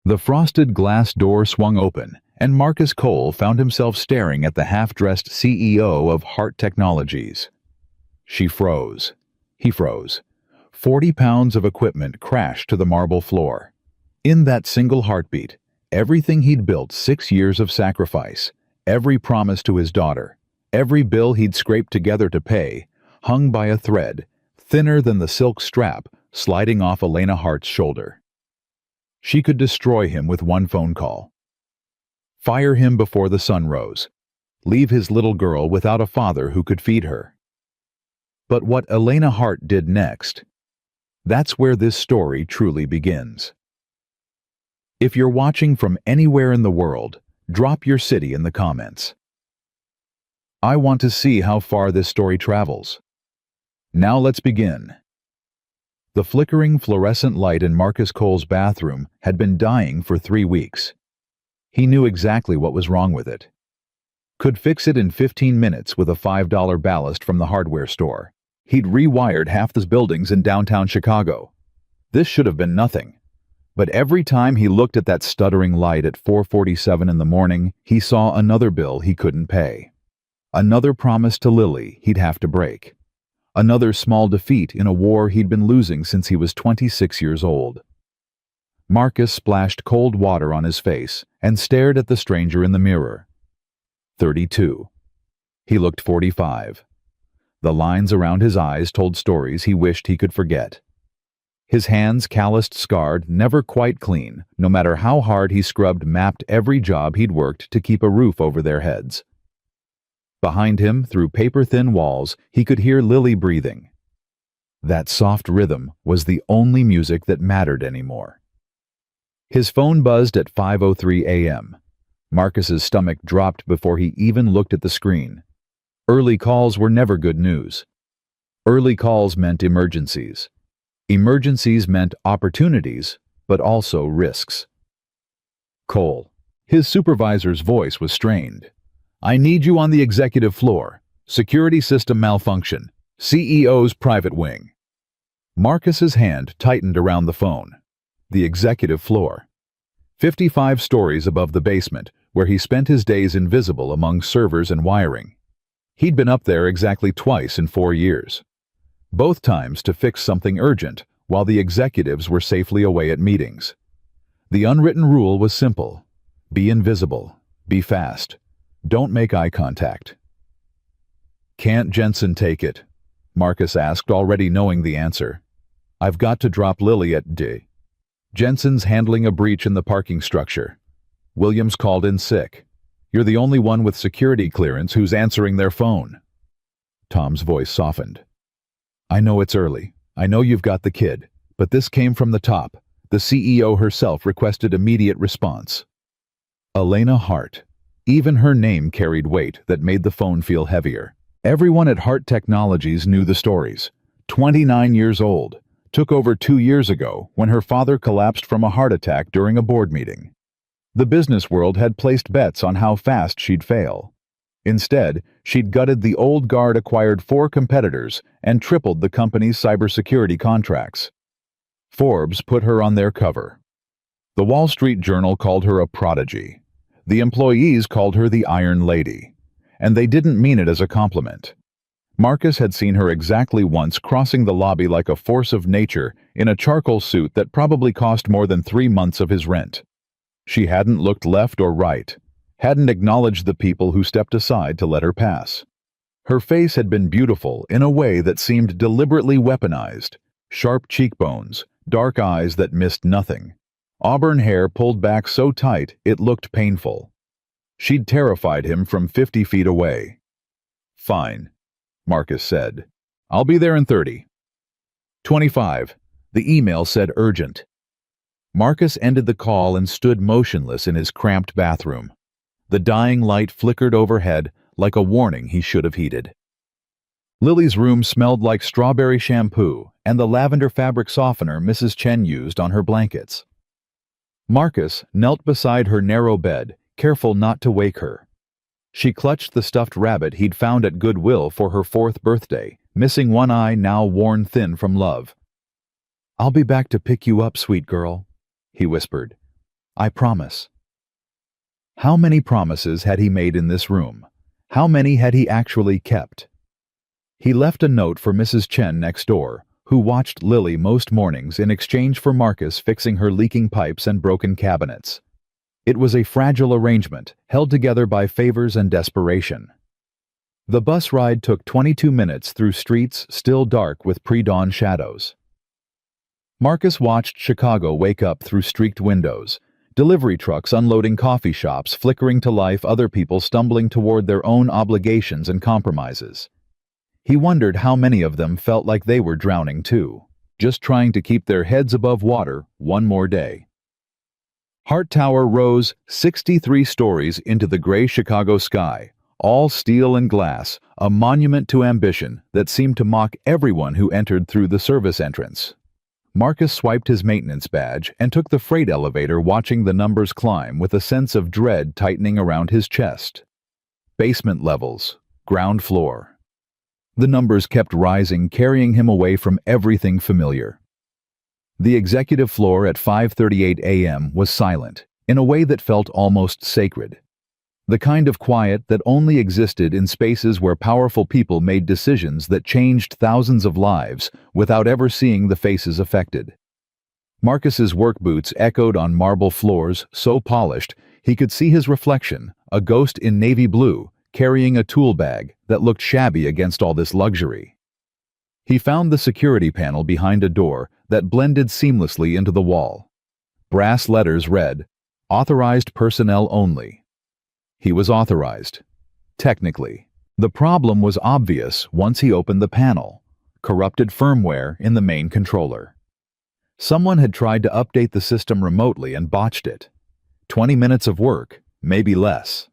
The frosted glass door swung open, and Marcus Cole found himself staring at the half-dressed CEO of Hart Technologies. She froze. He froze. 40 pounds of equipment crashed to the marble floor. In that single heartbeat, everything he'd built 6 years of sacrifice, every promise to his daughter, every bill he'd scraped together to pay, hung by a thread, thinner than the silk strap sliding off Elena Hart's shoulder. She could destroy him with one phone call. Fire him before the sun rose. Leave his little girl without a father who could feed her. But what Elena Hart did next, that's where this story truly begins. If you're watching from anywhere in the world, drop your city in the comments. I want to see how far this story travels. Now let's begin. The flickering fluorescent light in Marcus Cole's bathroom had been dying for 3 weeks. He knew exactly what was wrong with it. Could fix it in 15 minutes with a $5 ballast from the hardware store. He'd rewired half the buildings in downtown Chicago. This should have been nothing. But every time he looked at that stuttering light at 4:47 in the morning, he saw another bill he couldn't pay. Another promise to Lily he'd have to break. Another small defeat in a war he'd been losing since he was 26 years old. Marcus splashed cold water on his face and stared at the stranger in the mirror. 32. He looked 45. The lines around his eyes told stories he wished he could forget. His hands, calloused, scarred, never quite clean, no matter how hard he scrubbed, mapped every job he'd worked to keep a roof over their heads. Behind him, through paper-thin walls, he could hear Lily breathing. That soft rhythm was the only music that mattered anymore. His phone buzzed at 5:03 a.m. Marcus's stomach dropped before he even looked at the screen. Early calls were never good news. Early calls meant emergencies. Emergencies meant opportunities, but also risks. Cole. His supervisor's voice was strained. "I need you on the executive floor. Security system malfunction. CEO's private wing." Marcus's hand tightened around the phone. The executive floor. 55 stories above the basement, where he spent his days invisible among servers and wiring. He'd been up there exactly twice in 4 years. Both times to fix something urgent, while the executives were safely away at meetings. The unwritten rule was simple. Be invisible. Be fast. Don't make eye contact. "Can't Jensen take it?" Marcus asked, already knowing the answer. "I've got to drop Lily at D. Jensen's handling a breach in the parking structure. Williams called in sick. You're the only one with security clearance who's answering their phone." Tom's voice softened. "I know it's early. I know you've got the kid. But this came from the top. The CEO herself requested immediate response." Elena Hart. Even her name carried weight that made the phone feel heavier. Everyone at Hart Technologies knew the stories. 29 years old. Took over 2 years ago when her father collapsed from a heart attack during a board meeting. The business world had placed bets on how fast she'd fail. Instead, she'd gutted the old guard, acquired 4 competitors, and tripled the company's cybersecurity contracts. Forbes put her on their cover. The Wall Street Journal called her a prodigy. The employees called her the Iron Lady. And they didn't mean it as a compliment. Marcus had seen her exactly once crossing the lobby like a force of nature in a charcoal suit that probably cost more than 3 months of his rent. She hadn't looked left or right, hadn't acknowledged the people who stepped aside to let her pass. Her face had been beautiful in a way that seemed deliberately weaponized. Sharp cheekbones, dark eyes that missed nothing. Auburn hair pulled back so tight it looked painful. She'd terrified him from 50 feet away. "Fine," Marcus said. "I'll be there in 30. 25. The email said urgent. Marcus ended the call and stood motionless in his cramped bathroom. The dying light flickered overhead like a warning he should have heeded. Lily's room smelled like strawberry shampoo and the lavender fabric softener Mrs. Chen used on her blankets. Marcus knelt beside her narrow bed, careful not to wake her. She clutched the stuffed rabbit he'd found at Goodwill for her 4th birthday, missing one eye now worn thin from love. "I'll be back to pick you up, sweet girl," he whispered. I promise." How many promises had he made in this room? How many had he actually kept? He left a note for Mrs. Chen next door, who watched Lily most mornings in exchange for Marcus fixing her leaking pipes and broken cabinets. It was a fragile arrangement, held together by favors and desperation. The bus ride took 22 minutes through streets still dark with pre-dawn shadows. Marcus watched Chicago wake up through streaked windows, delivery trucks unloading coffee shops flickering to life, other people stumbling toward their own obligations and compromises. He wondered how many of them felt like they were drowning too, just trying to keep their heads above water one more day. Hart Tower rose 63 stories into the gray Chicago sky, all steel and glass, a monument to ambition that seemed to mock everyone who entered through the service entrance. Marcus swiped his maintenance badge and took the freight elevator, watching the numbers climb with a sense of dread tightening around his chest. Basement levels, ground floor. The numbers kept rising, carrying him away from everything familiar. The executive floor at 5:38 a.m. was silent, in a way that felt almost sacred. The kind of quiet that only existed in spaces where powerful people made decisions that changed thousands of lives without ever seeing the faces affected. Marcus's work boots echoed on marble floors so polished he could see his reflection, a ghost in navy blue, carrying a tool bag that looked shabby against all this luxury. He found the security panel behind a door that blended seamlessly into the wall. Brass letters read, "Authorized personnel only." He was authorized. Technically. The problem was obvious once he opened the panel: corrupted firmware in the main controller. Someone had tried to update the system remotely and botched it. 20 minutes of work, maybe less.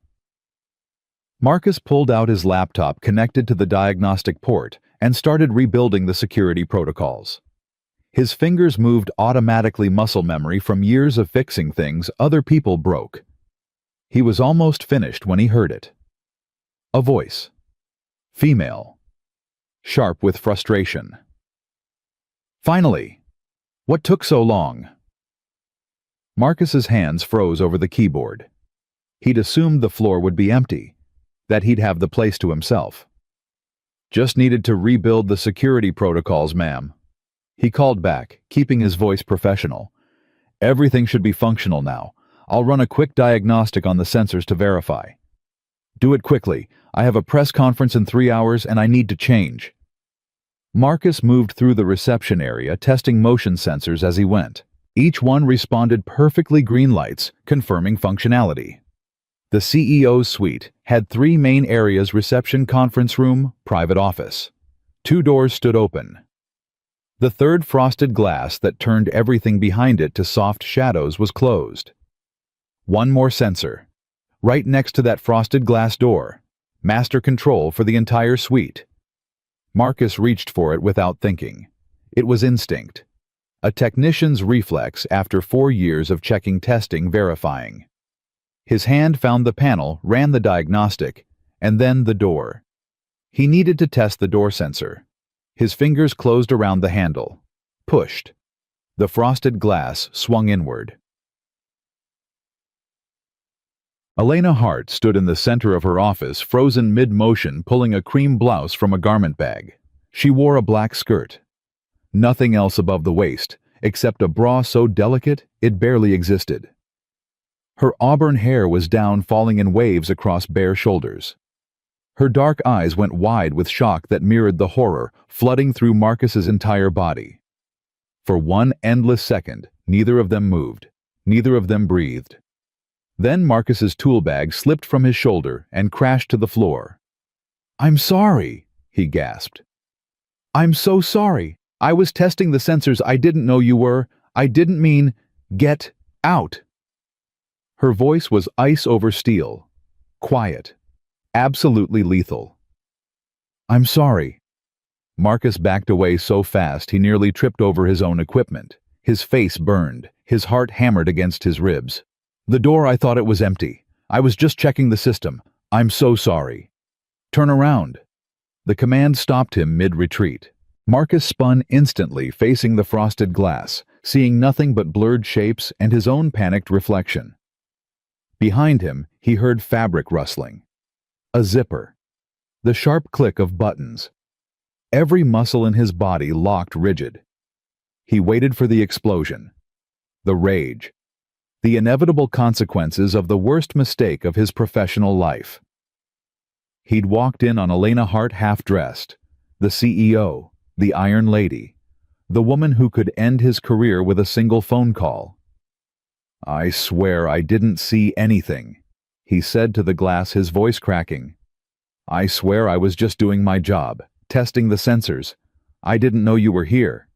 Marcus pulled out his laptop connected to the diagnostic port and started rebuilding the security protocols. His fingers moved automatically, muscle memory from years of fixing things other people broke. He was almost finished when he heard it. A voice. Female. Sharp with frustration. "Finally! What took so long?" Marcus's hands froze over the keyboard. He'd assumed the floor would be empty, that he'd have the place to himself. "Just needed to rebuild the security protocols, ma'am." He called back, keeping his voice professional. "Everything should be functional now. I'll run a quick diagnostic on the sensors to verify." "Do it quickly. I have a press conference in 3 hours and I need to change." Marcus moved through the reception area, testing motion sensors as he went. Each one responded perfectly, green lights, confirming functionality. The CEO's suite had 3 main areas: reception, conference room, private office. 2 doors stood open. The third, frosted glass that turned everything behind it to soft shadows, was closed. One more sensor. Right next to that frosted glass door. Master control for the entire suite. Marcus reached for it without thinking. It was instinct. A technician's reflex after 4 years of checking, testing, verifying. His hand found the panel, ran the diagnostic, and then the door. He needed to test the door sensor. His fingers closed around the handle. Pushed. The frosted glass swung inward. Elena Hart stood in the center of her office, frozen mid-motion, pulling a cream blouse from a garment bag. She wore a black skirt. Nothing else above the waist, except a bra so delicate it barely existed. Her auburn hair was down, falling in waves across bare shoulders. Her dark eyes went wide with shock that mirrored the horror flooding through Marcus's entire body. For one endless second, neither of them moved. Neither of them breathed. Then Marcus's tool bag slipped from his shoulder and crashed to the floor. "I'm sorry," he gasped. "I'm so sorry. I was testing the sensors. I didn't know you were. I didn't mean, get out." Her voice was ice over steel. Quiet. Absolutely lethal. "I'm sorry." Marcus backed away so fast he nearly tripped over his own equipment. His face burned. His heart hammered against his ribs. "The door, I thought it was empty. I was just checking the system. I'm so sorry." "Turn around." The command stopped him mid-retreat. Marcus spun instantly, facing the frosted glass, seeing nothing but blurred shapes and his own panicked reflection. Behind him, he heard fabric rustling. A zipper. The sharp click of buttons. Every muscle in his body locked rigid. He waited for the explosion. The rage. The inevitable consequences of the worst mistake of his professional life. He'd walked in on Elena Hart half-dressed, the CEO, the Iron Lady, the woman who could end his career with a single phone call. "I swear I didn't see anything," he said to the glass, his voice cracking. "I swear I was just doing my job, testing the sensors. I didn't know you were here.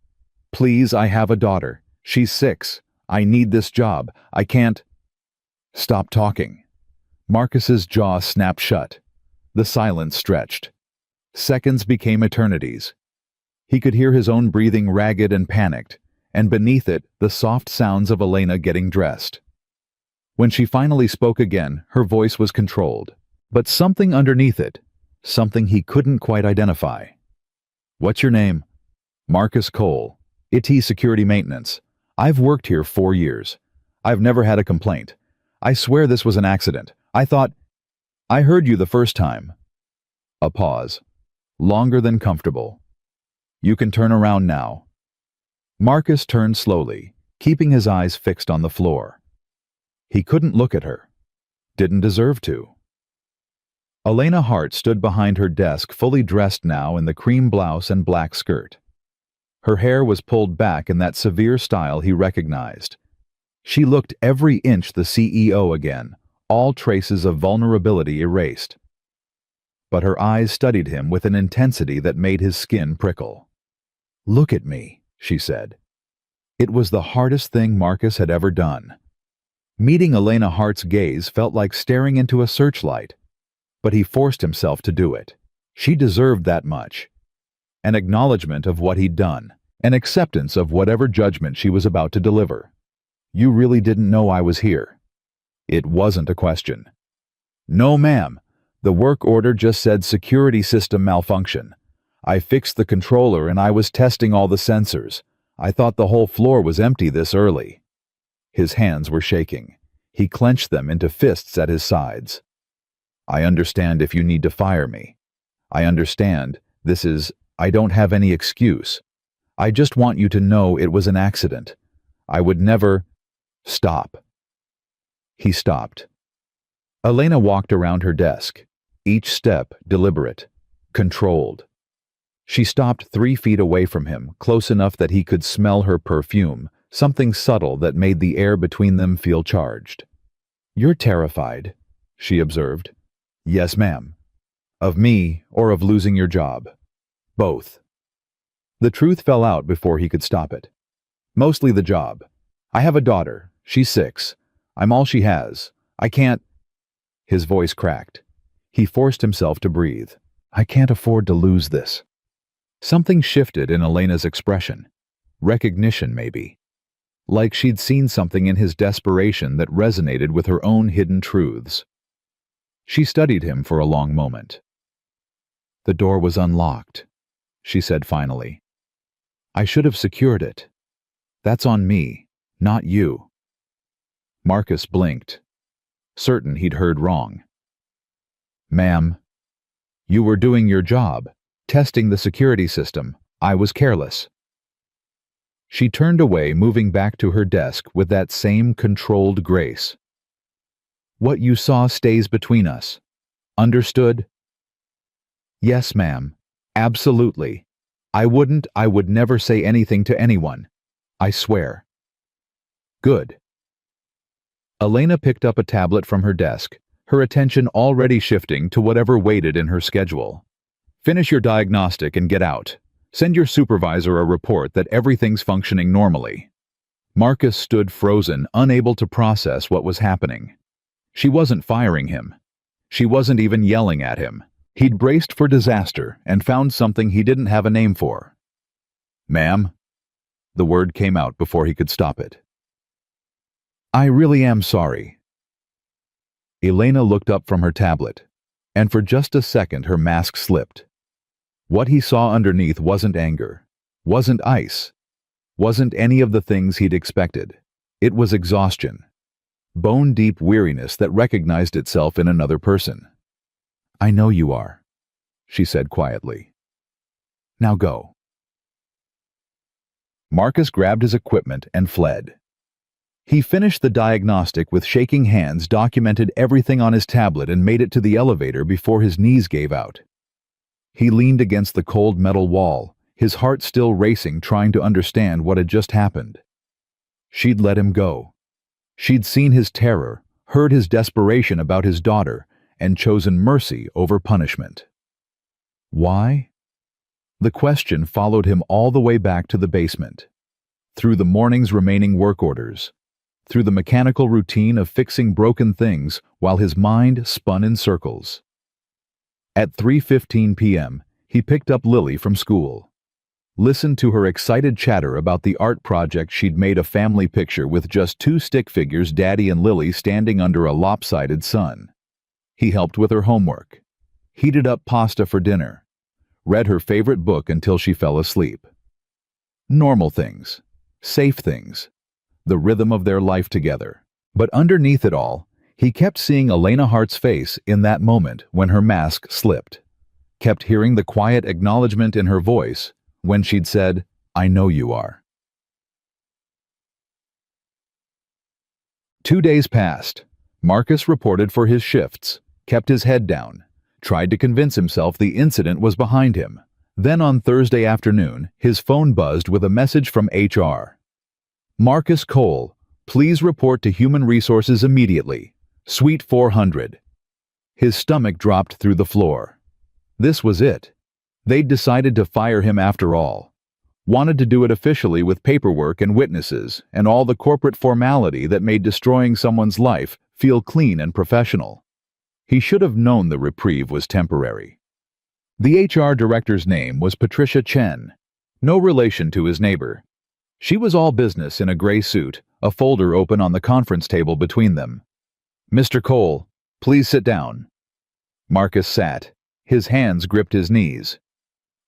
Please, I have a daughter. She's 6. I need this job. I can't—" "Stop talking." Marcus's jaw snapped shut. The silence stretched. Seconds became eternities. He could hear his own breathing ragged and panicked, and beneath it, the soft sounds of Elena getting dressed. When she finally spoke again, her voice was controlled, but something underneath it, something he couldn't quite identify. "What's your name?" "Marcus Cole, IT Security Maintenance. I've worked here 4 years. I've never had a complaint. I swear this was an accident. I heard you the first time." A pause. Longer than comfortable. "You can turn around now." Marcus turned slowly, keeping his eyes fixed on the floor. He couldn't look at her. Didn't deserve to. Elena Hart stood behind her desk, fully dressed now in the cream blouse and black skirt. Her hair was pulled back in that severe style he recognized. She looked every inch the CEO again, all traces of vulnerability erased. But her eyes studied him with an intensity that made his skin prickle. "Look at me," she said. It was the hardest thing Marcus had ever done. Meeting Elena Hart's gaze felt like staring into a searchlight, but he forced himself to do it. She deserved that much. An acknowledgement of what he'd done, an acceptance of whatever judgment she was about to deliver. "You really didn't know I was here?" It wasn't a question. "No, ma'am. The work order just said security system malfunction. I fixed the controller and I was testing all the sensors. I thought the whole floor was empty this early." His hands were shaking. He clenched them into fists at his sides. "I understand if you need to fire me. I understand. I don't have any excuse. I just want you to know it was an accident. I would never—" "Stop." He stopped. Elena walked around her desk, each step deliberate, controlled. She stopped 3 feet away from him, close enough that he could smell her perfume, something subtle that made the air between them feel charged. "You're terrified," she observed. "Yes, ma'am." "Of me or of losing your job?" "Both." The truth fell out before he could stop it. "Mostly the job. I have a daughter. She's 6. I'm all she has. I can't—" His voice cracked. He forced himself to breathe. "I can't afford to lose this." Something shifted in Elena's expression. Recognition, maybe. Like she'd seen something in his desperation that resonated with her own hidden truths. She studied him for a long moment. "The door was unlocked," she said finally. "I should have secured it. That's on me, not you." Marcus blinked, certain he'd heard wrong. "Ma'am, you were doing your job, testing the security system. I was careless." She turned away, moving back to her desk with that same controlled grace. "What you saw stays between us. Understood?" "Yes, ma'am. Absolutely. I would never say anything to anyone. I swear." "Good." Elena picked up a tablet from her desk, her attention already shifting to whatever waited in her schedule. "Finish your diagnostic and get out. Send your supervisor a report that everything's functioning normally." Marcus stood frozen, unable to process what was happening. She wasn't firing him. She wasn't even yelling at him. He'd braced for disaster and found something he didn't have a name for. "Ma'am?" The word came out before he could stop it. "I really am sorry." Elena looked up from her tablet, and for just a second her mask slipped. What he saw underneath wasn't anger, wasn't ice. wasn't any of the things he'd expected. It was exhaustion. Bone-deep weariness that recognized itself in another person. "I know you are," she said quietly. "Now go." Marcus grabbed his equipment and fled. He finished the diagnostic with shaking hands, documented everything on his tablet, and made it to the elevator before his knees gave out. He leaned against the cold metal wall, his heart still racing, trying to understand what had just happened. She'd let him go. She'd seen his terror, heard his desperation about his daughter, and chosen mercy over punishment. Why? The question followed him all the way back to the basement, through the morning's remaining work orders, through the mechanical routine of fixing broken things while his mind spun in circles. At 3:15 p.m., he picked up Lily from school. Listened to her excited chatter about the art project she'd made, a family picture with just two stick figures, Daddy and Lily, standing under a lopsided sun. He helped with her homework, heated up pasta for dinner, read her favorite book until she fell asleep. Normal things, safe things, the rhythm of their life together. But underneath it all, he kept seeing Elena Hart's face in that moment when her mask slipped, kept hearing the quiet acknowledgement in her voice when she'd said, "I know you are." 2 days passed. Marcus reported for his shifts, kept his head down, tried to convince himself the incident was behind him. Then on Thursday afternoon, his phone buzzed with a message from HR. "Marcus Cole, please report to Human Resources immediately. Suite 400. His stomach dropped through the floor. This was it. They'd decided to fire him after all. Wanted to do it officially with paperwork and witnesses and all the corporate formality that made destroying someone's life feel clean and professional. He should have known the reprieve was temporary. The HR director's name was Patricia Chen, no relation to his neighbor. She was all business in a gray suit, a folder open on the conference table between them. "Mr. Cole, please sit down." Marcus sat. His hands gripped his knees.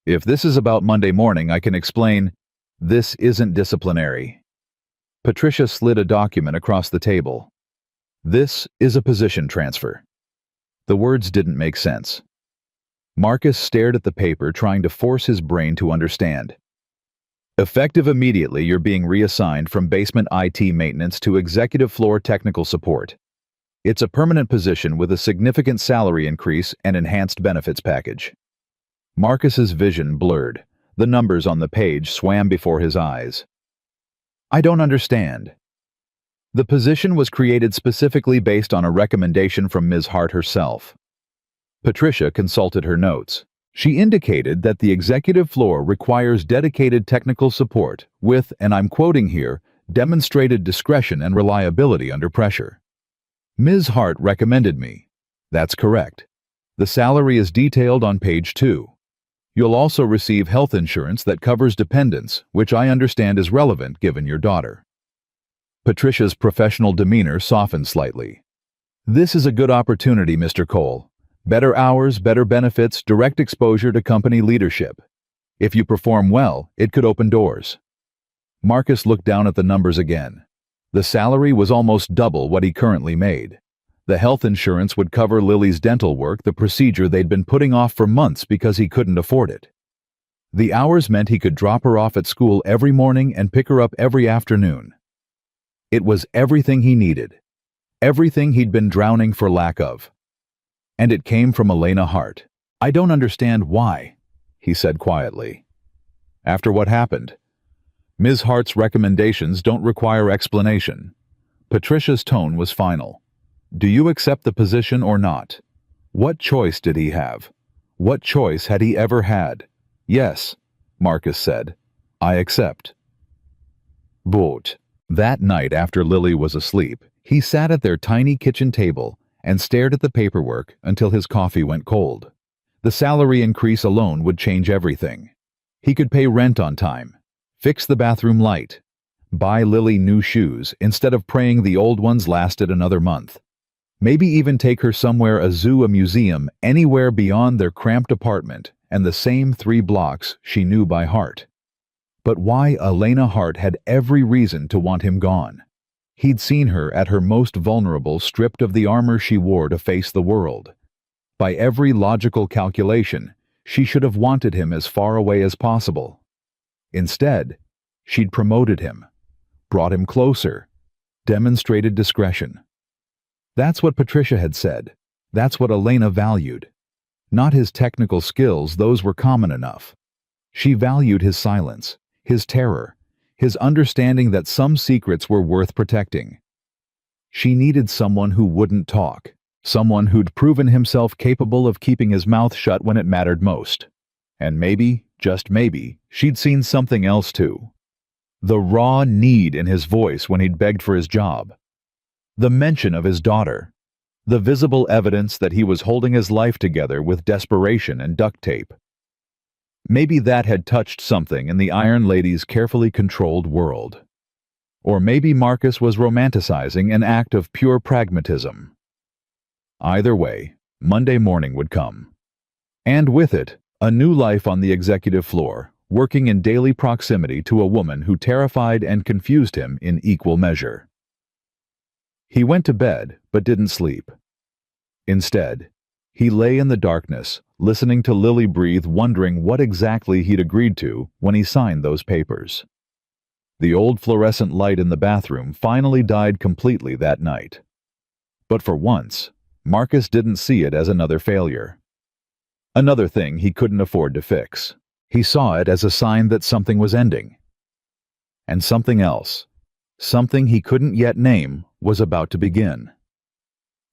"If this is about Monday morning, I can explain. This isn't disciplinary." Patricia slid a document across the table. "This is a position transfer." The words didn't make sense. Marcus stared at the paper, trying to force his brain to understand. "Effective immediately, you're being reassigned from basement IT maintenance to executive floor technical support. It's a permanent position with a significant salary increase and enhanced benefits package." Marcus's vision blurred. The numbers on the page swam before his eyes. "I don't understand." The position was created specifically based on a recommendation from Ms. Hart herself. Patricia consulted her notes. She indicated that the executive floor requires dedicated technical support with, and I'm quoting here, "demonstrated discretion and reliability under pressure." "Ms. Hart recommended me." "That's correct. The salary is detailed on page 2. You'll also receive health insurance that covers dependents, which I understand is relevant given your daughter." Patricia's professional demeanor softened slightly. "This is a good opportunity, Mr. Cole. Better hours, better benefits, direct exposure to company leadership. If you perform well, it could open doors." Marcus looked down at the numbers again. The salary was almost double what he currently made. The health insurance would cover Lily's dental work, the procedure they'd been putting off for months because he couldn't afford it. The hours meant he could drop her off at school every morning and pick her up every afternoon. It was everything he needed. Everything he'd been drowning for lack of. And it came from Elena Hart. "I don't understand why," he said quietly. "After what happened? Ms. Hart's recommendations don't require explanation." Patricia's tone was final. "Do you accept the position or not?" What choice did he have? What choice had he ever had? "Yes," Marcus said. "I accept." But that night after Lily was asleep, he sat at their tiny kitchen table and stared at the paperwork until his coffee went cold. The salary increase alone would change everything. He could pay rent on time, fix the bathroom light, buy Lily new shoes instead of praying the old ones lasted another month. Maybe even take her somewhere, a zoo, a museum, anywhere beyond their cramped apartment and the same 3 blocks she knew by heart. But why Elena Hart had every reason to want him gone. He'd seen her at her most vulnerable, stripped of the armor she wore to face the world. By every logical calculation, she should have wanted him as far away as possible. Instead, she'd promoted him, brought him closer, demonstrated discretion. That's what Patricia had said. That's what Elena valued. Not his technical skills, those were common enough. She valued his silence, his terror, his understanding that some secrets were worth protecting. She needed someone who wouldn't talk, someone who'd proven himself capable of keeping his mouth shut when it mattered most. And maybe, just maybe, she'd seen something else too. The raw need in his voice when he'd begged for his job. The mention of his daughter. The visible evidence that he was holding his life together with desperation and duct tape. Maybe that had touched something in the Iron Lady's carefully controlled world. Or maybe Marcus was romanticizing an act of pure pragmatism. Either way, Monday morning would come. And with it, a new life on the executive floor, working in daily proximity to a woman who terrified and confused him in equal measure. He went to bed, but didn't sleep. Instead, he lay in the darkness, listening to Lily breathe, wondering what exactly he'd agreed to when he signed those papers. The old fluorescent light in the bathroom finally died completely that night. But for once, Marcus didn't see it as another failure. Another thing he couldn't afford to fix. He saw it as a sign that something was ending. And something else, something he couldn't yet name, was about to begin.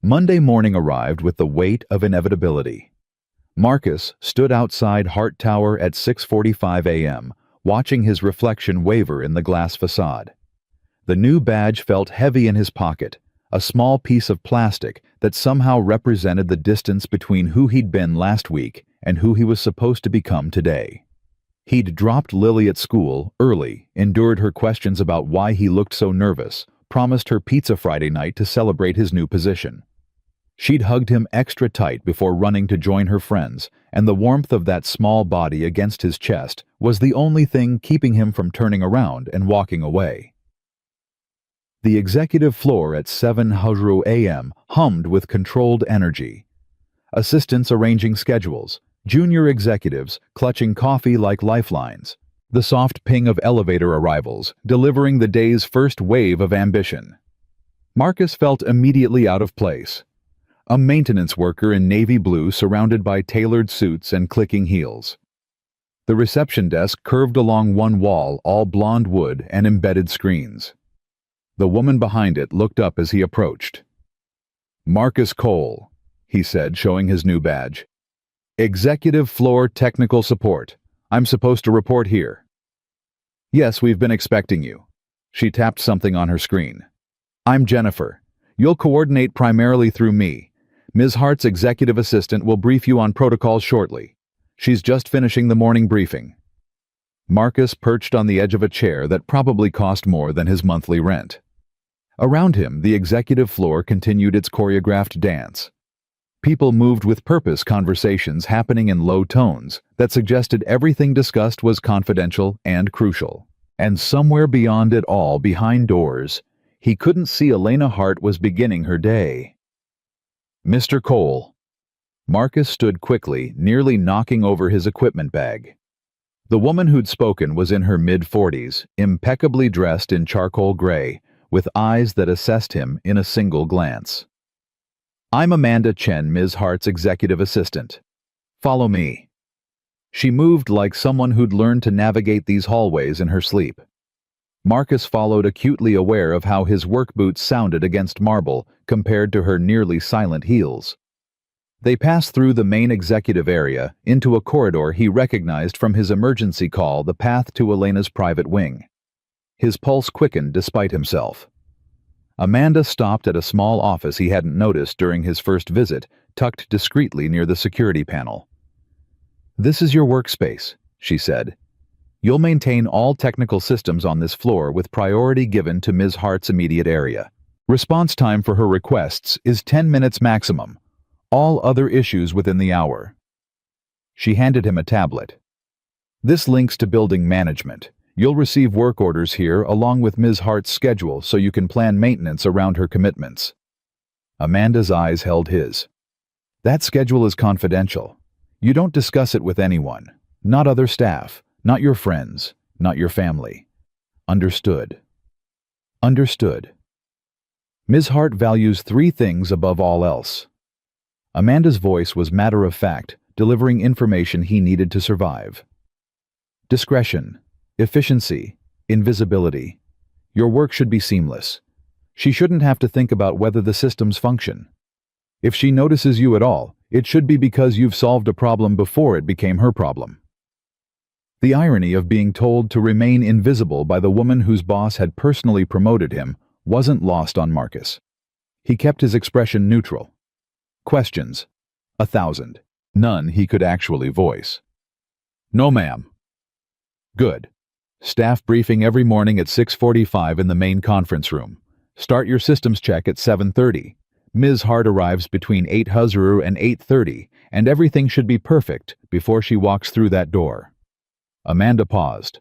Monday morning arrived with the weight of inevitability. Marcus stood outside Hart Tower at 6:45 a.m., watching his reflection waver in the glass facade. The new badge felt heavy in his pocket, a small piece of plastic that somehow represented the distance between who he'd been last week and who he was supposed to become today. He'd dropped Lily at school early, endured her questions about why he looked so nervous, promised her pizza Friday night to celebrate his new position. She'd hugged him extra tight before running to join her friends, and the warmth of that small body against his chest was the only thing keeping him from turning around and walking away. The executive floor at 7:00 a.m. hummed with controlled energy. Assistants arranging schedules, junior executives clutching coffee like lifelines, the soft ping of elevator arrivals delivering the day's first wave of ambition. Marcus felt immediately out of place. A maintenance worker in navy blue surrounded by tailored suits and clicking heels. The reception desk curved along one wall, all blonde wood and embedded screens. The woman behind it looked up as he approached. "Marcus Cole," he said, showing his new badge. "Executive Floor Technical Support. I'm supposed to report here." "Yes, we've been expecting you." She tapped something on her screen. "I'm Jennifer. You'll coordinate primarily through me. Ms. Hart's executive assistant will brief you on protocols shortly. She's just finishing the morning briefing." Marcus perched on the edge of a chair that probably cost more than his monthly rent. Around him, the executive floor continued its choreographed dance. People moved with purpose, conversations happening in low tones that suggested everything discussed was confidential and crucial. And somewhere beyond it all, behind doors, he couldn't see Elena Hart was beginning her day. "Mr. Cole." Marcus stood quickly, nearly knocking over his equipment bag. The woman who'd spoken was in her mid-40s, impeccably dressed in charcoal gray, with eyes that assessed him in a single glance. "I'm Amanda Chen, Ms. Hart's executive assistant. Follow me." She moved like someone who'd learned to navigate these hallways in her sleep. Marcus followed, acutely aware of how his work boots sounded against marble compared to her nearly silent heels. They passed through the main executive area, into a corridor he recognized from his emergency call, the path to Elena's private wing. His pulse quickened despite himself. Amanda stopped at a small office he hadn't noticed during his first visit, tucked discreetly near the security panel. "This is your workspace," she said. "You'll maintain all technical systems on this floor with priority given to Ms. Hart's immediate area. Response time for her requests is 10 minutes maximum. All other issues within the hour." She handed him a tablet. "This links to building management. You'll receive work orders here along with Ms. Hart's schedule so you can plan maintenance around her commitments. Amanda's eyes held his. That schedule is confidential. You don't discuss it with anyone. Not other staff, not your friends, not your family. Understood. Understood. Ms. Hart values 3 things above all else. Amanda's voice was matter-of-fact, delivering information he needed to survive. Discretion, efficiency, invisibility. Your work should be seamless. She shouldn't have to think about whether the systems function. If she notices you at all, it should be because you've solved a problem before it became her problem. The irony of being told to remain invisible by the woman whose boss had personally promoted him wasn't lost on Marcus. He kept his expression neutral. Questions. 1,000. None he could actually voice. No, ma'am. Good. Staff briefing every morning at 6:45 in the main conference room. Start your systems check at 7:30. Ms. Hart arrives between 8:00 and 8:30, and everything should be perfect before she walks through that door. Amanda paused.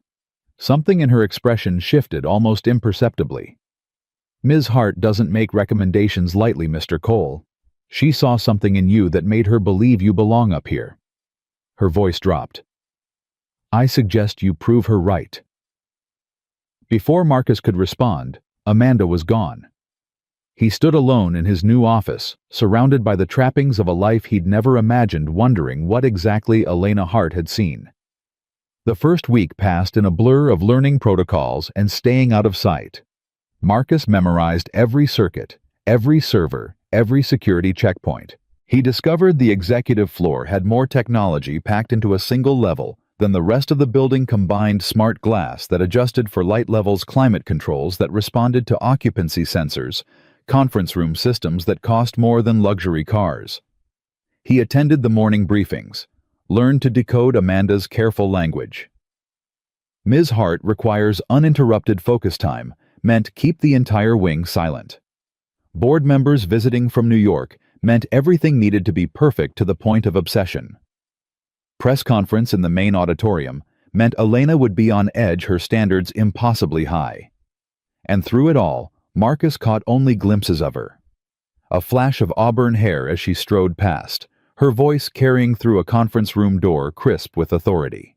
Something in her expression shifted almost imperceptibly. Ms. Hart doesn't make recommendations lightly, Mr. Cole. She saw something in you that made her believe you belong up here. Her voice dropped. I suggest you prove her right. Before Marcus could respond, Amanda was gone. He stood alone in his new office, surrounded by the trappings of a life he'd never imagined, wondering what exactly Elena Hart had seen. The first week passed in a blur of learning protocols and staying out of sight. Marcus memorized every circuit, every server, every security checkpoint. He discovered the executive floor had more technology packed into a single level than the rest of the building combined: smart glass that adjusted for light levels, climate controls that responded to occupancy sensors, conference room systems that cost more than luxury cars. He attended the morning briefings, learned to decode Amanda's careful language. Ms. Hart requires uninterrupted focus time, meant keep the entire wing silent. Board members visiting from New York meant everything needed to be perfect to the point of obsession. Press conference in the main auditorium meant Elena would be on edge, her standards impossibly high. And through it all, Marcus caught only glimpses of her. A flash of auburn hair as she strode past, her voice carrying through a conference room door crisp with authority.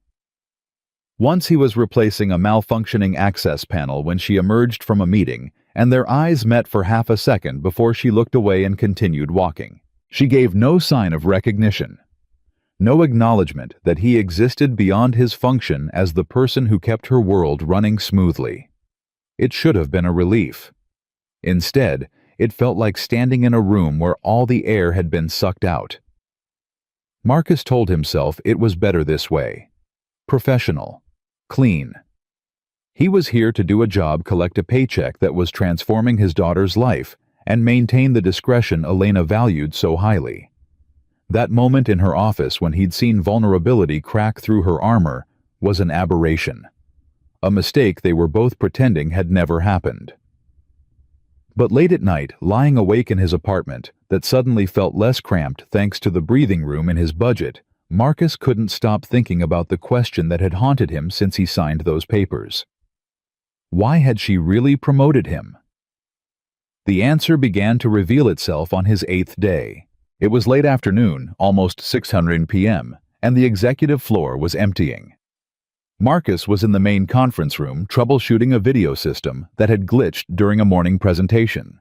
Once he was replacing a malfunctioning access panel when she emerged from a meeting, and their eyes met for half a second before she looked away and continued walking. She gave no sign of recognition. No acknowledgement that he existed beyond his function as the person who kept her world running smoothly. It should have been a relief. Instead, it felt like standing in a room where all the air had been sucked out. Marcus told himself it was better this way. Professional. Clean. He was here to do a job, collect a paycheck that was transforming his daughter's life, and maintain the discretion Elena valued so highly. That moment in her office when he'd seen vulnerability crack through her armor was an aberration. A mistake they were both pretending had never happened. But late at night, lying awake in his apartment that suddenly felt less cramped thanks to the breathing room in his budget, Marcus couldn't stop thinking about the question that had haunted him since he signed those papers. Why had she really promoted him? The answer began to reveal itself on his 8th day. It was late afternoon, almost 6:00 p.m., and the executive floor was emptying. Marcus was in the main conference room troubleshooting a video system that had glitched during a morning presentation.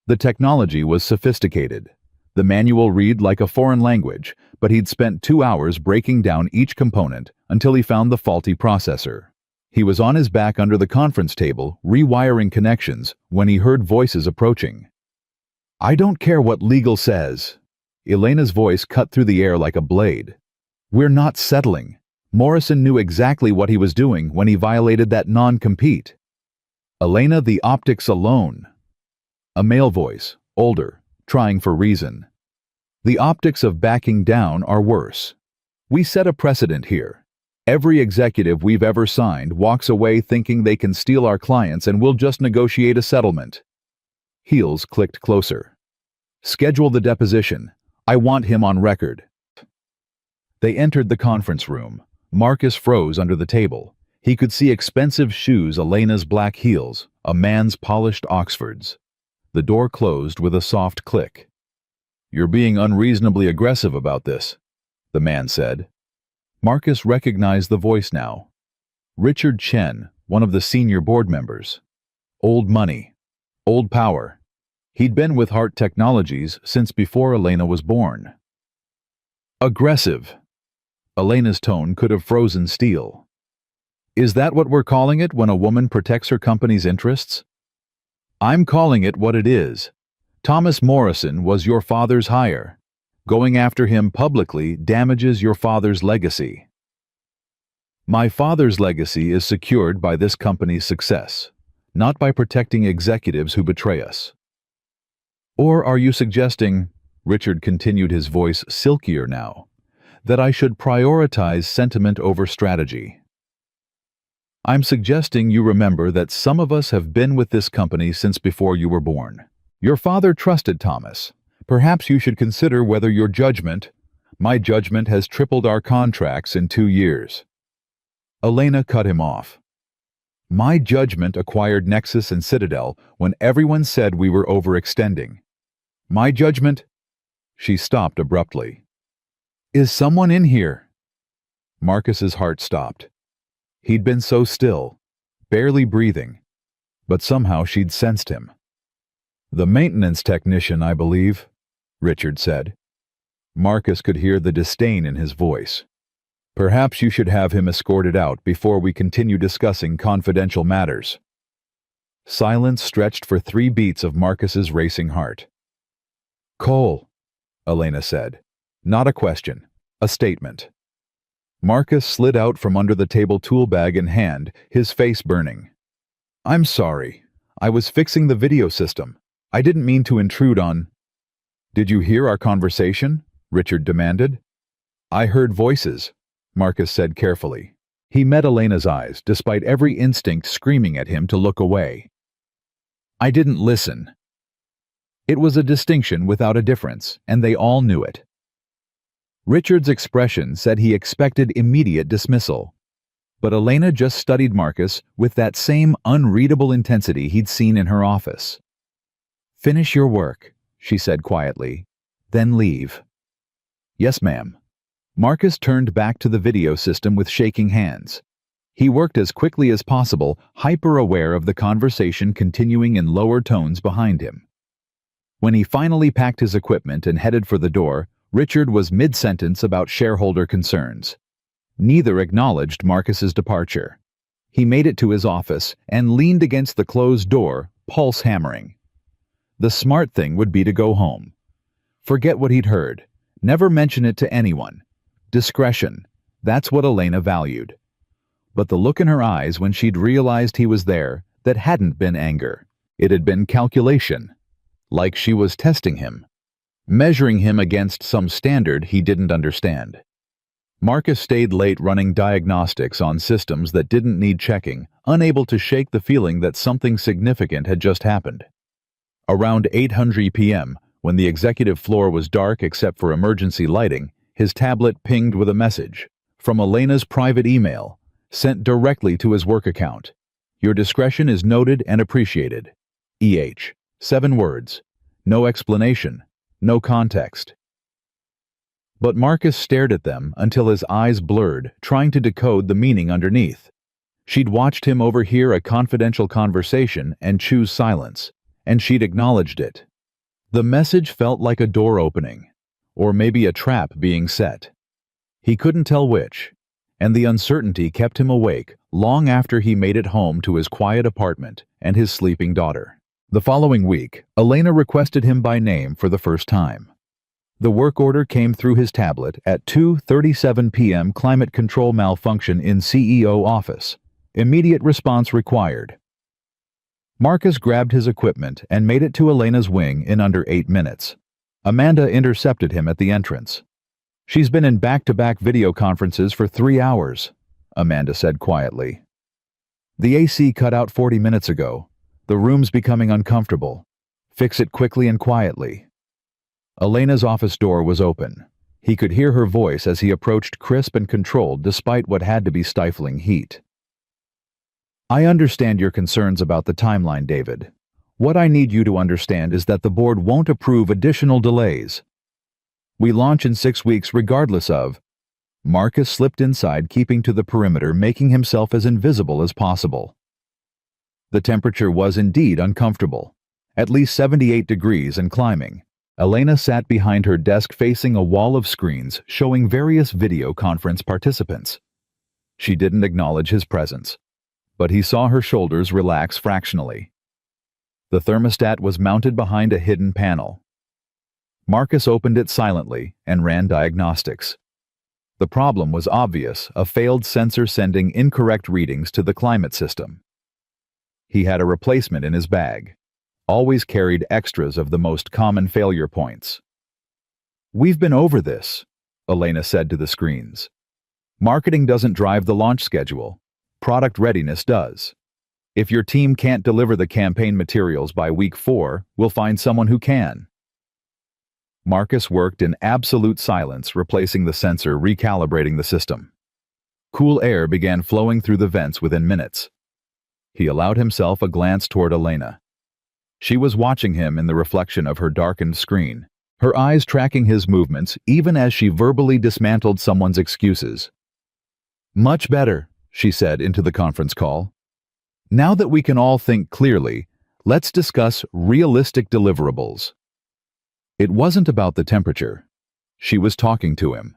The technology was sophisticated. The manual read like a foreign language, but he'd spent 2 hours breaking down each component until he found the faulty processor. He was on his back under the conference table, rewiring connections, when he heard voices approaching. I don't care what legal says. Elena's voice cut through the air like a blade. We're not settling. Morrison knew exactly what he was doing when he violated that non-compete. Elena, the optics alone. A male voice, older, trying for reason. The optics of backing down are worse. We set a precedent here. Every executive we've ever signed walks away thinking they can steal our clients and we'll just negotiate a settlement. Heels clicked closer. Schedule the deposition. I want him on record. They entered the conference room. Marcus froze under the table. He could see expensive shoes, Elena's black heels, a man's polished Oxfords. The door closed with a soft click. "You're being unreasonably aggressive about this," the man said. Marcus recognized the voice now. Richard Chen, one of the senior board members. Old money. Old power. He'd been with Hart Technologies since before Elena was born. Aggressive. Elena's tone could have frozen steel. "Is that what we're calling it when a woman protects her company's interests?" "I'm calling it what it is. Thomas Morrison was your father's hire. Going after him publicly damages your father's legacy." "My father's legacy is secured by this company's success, not by protecting executives who betray us." "Or are you suggesting," Richard continued, his voice silkier now, "that I should prioritize sentiment over strategy?" "I'm suggesting you remember that some of us have been with this company since before you were born. Your father trusted Thomas. Perhaps you should consider whether your judgment—" "My judgment has tripled our contracts in 2 years." Elena cut him off. "My judgment acquired Nexus and Citadel when everyone said we were overextending. My judgment—" She stopped abruptly. "Is someone in here?" Marcus's heart stopped. He'd been so still, barely breathing, but somehow she'd sensed him. "The maintenance technician, I believe," Richard said. Marcus could hear the disdain in his voice. "Perhaps you should have him escorted out before we continue discussing confidential matters." Silence stretched for 3 beats of Marcus's racing heart. "Cole," Elena said. Not a question, a statement. Marcus slid out from under the table, tool bag in hand, his face burning. "I'm sorry. I was fixing the video system. I didn't mean to intrude on—" "Did you hear our conversation?" Richard demanded. "I heard voices," Marcus said carefully. He met Elena's eyes, despite every instinct screaming at him to look away. "I didn't listen." It was a distinction without a difference, and they all knew it. Richard's expression said he expected immediate dismissal. But Elena just studied Marcus with that same unreadable intensity he'd seen in her office. "Finish your work," she said quietly, "then leave." "Yes, ma'am." Marcus turned back to the video system with shaking hands. He worked as quickly as possible, hyper-aware of the conversation continuing in lower tones behind him. When he finally packed his equipment and headed for the door, Richard was mid-sentence about shareholder concerns. Neither acknowledged Marcus's departure. He made it to his office and leaned against the closed door, pulse hammering. The smart thing would be to go home. Forget what he'd heard. Never mention it to anyone. Discretion. That's what Elena valued. But the look in her eyes when she'd realized he was there, that hadn't been anger. It had been calculation. Like she was testing him. Measuring him against some standard he didn't understand. Marcus stayed late running diagnostics on systems that didn't need checking, unable to shake the feeling that something significant had just happened. Around 8:00 p.m., when the executive floor was dark except for emergency lighting, his tablet pinged with a message from Elena's private email, sent directly to his work account. "Your discretion is noted and appreciated. EH. 7 words. No explanation. No context." But Marcus stared at them until his eyes blurred, trying to decode the meaning underneath. She'd watched him overhear a confidential conversation and choose silence, and she'd acknowledged it. The message felt like a door opening, or maybe a trap being set. He couldn't tell which, and the uncertainty kept him awake long after he made it home to his quiet apartment and his sleeping daughter. The following week, Elena requested him by name for the first time. The work order came through his tablet at 2:37 p.m. Climate control malfunction in CEO office. Immediate response required. Marcus grabbed his equipment and made it to Elena's wing in under 8 minutes. Amanda intercepted him at the entrance. "She's been in back-to-back video conferences for 3 hours, Amanda said quietly. "The AC cut out 40 minutes ago. The room's becoming uncomfortable. Fix it quickly and quietly." Elena's office door was open. He could hear her voice as he approached, crisp and controlled despite what had to be stifling heat. I understand your concerns about the timeline, David. What I need you to understand is that the board won't approve additional delays. We launch in 6 weeks regardless of. Marcus slipped inside, keeping to the perimeter, making himself as invisible as possible. The temperature was indeed uncomfortable, at least 78 degrees and climbing. Elena sat behind her desk facing a wall of screens showing various video conference participants. She didn't acknowledge his presence, but he saw her shoulders relax fractionally. The thermostat was mounted behind a hidden panel. Marcus opened it silently and ran diagnostics. The problem was obvious, a failed sensor sending incorrect readings to the climate system. He had a replacement in his bag, always carried extras of the most common failure points. We've been over this, Elena said to the screens. Marketing doesn't drive the launch schedule. Product readiness does. If your team can't deliver the campaign materials by week 4, we'll find someone who can. Marcus worked in absolute silence, replacing the sensor, recalibrating the system. Cool air began flowing through the vents within minutes. He allowed himself a glance toward Elena. She was watching him in the reflection of her darkened screen, her eyes tracking his movements even as she verbally dismantled someone's excuses. Much better, she said into the conference call. Now that we can all think clearly, let's discuss realistic deliverables. It wasn't about the temperature. She was talking to him,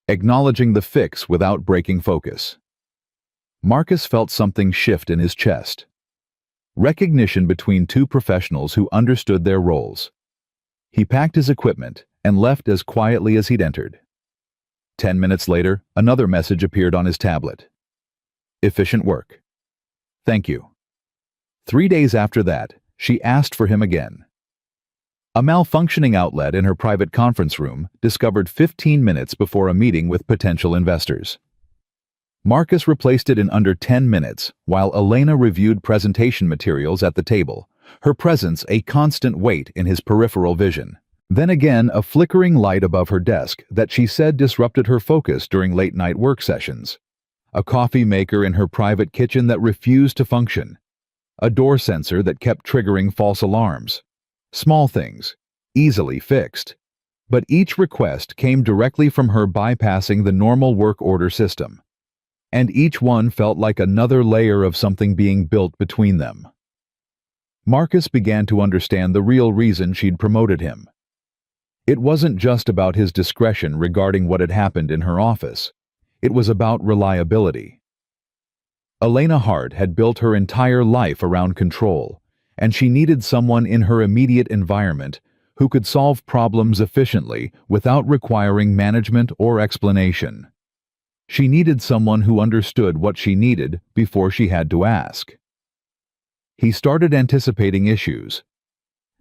acknowledging the fix without breaking focus. Marcus felt something shift in his chest. Recognition between two professionals who understood their roles. He packed his equipment and left as quietly as he'd entered. 10 minutes later, another message appeared on his tablet. Efficient work. Thank you. 3 days after that, she asked for him again. A malfunctioning outlet in her private conference room discovered 15 minutes before a meeting with potential investors. Marcus replaced it in under 10 minutes while Elena reviewed presentation materials at the table, her presence a constant weight in his peripheral vision. Then again, a flickering light above her desk that she said disrupted her focus during late-night work sessions. A coffee maker in her private kitchen that refused to function. A door sensor that kept triggering false alarms. Small things, easily fixed. But each request came directly from her bypassing the normal work order system. And each one felt like another layer of something being built between them. Marcus began to understand the real reason she'd promoted him. It wasn't just about his discretion regarding what had happened in her office. It was about reliability. Elena Hart had built her entire life around control, and she needed someone in her immediate environment who could solve problems efficiently without requiring management or explanation. She needed someone who understood what she needed before she had to ask. He started anticipating issues.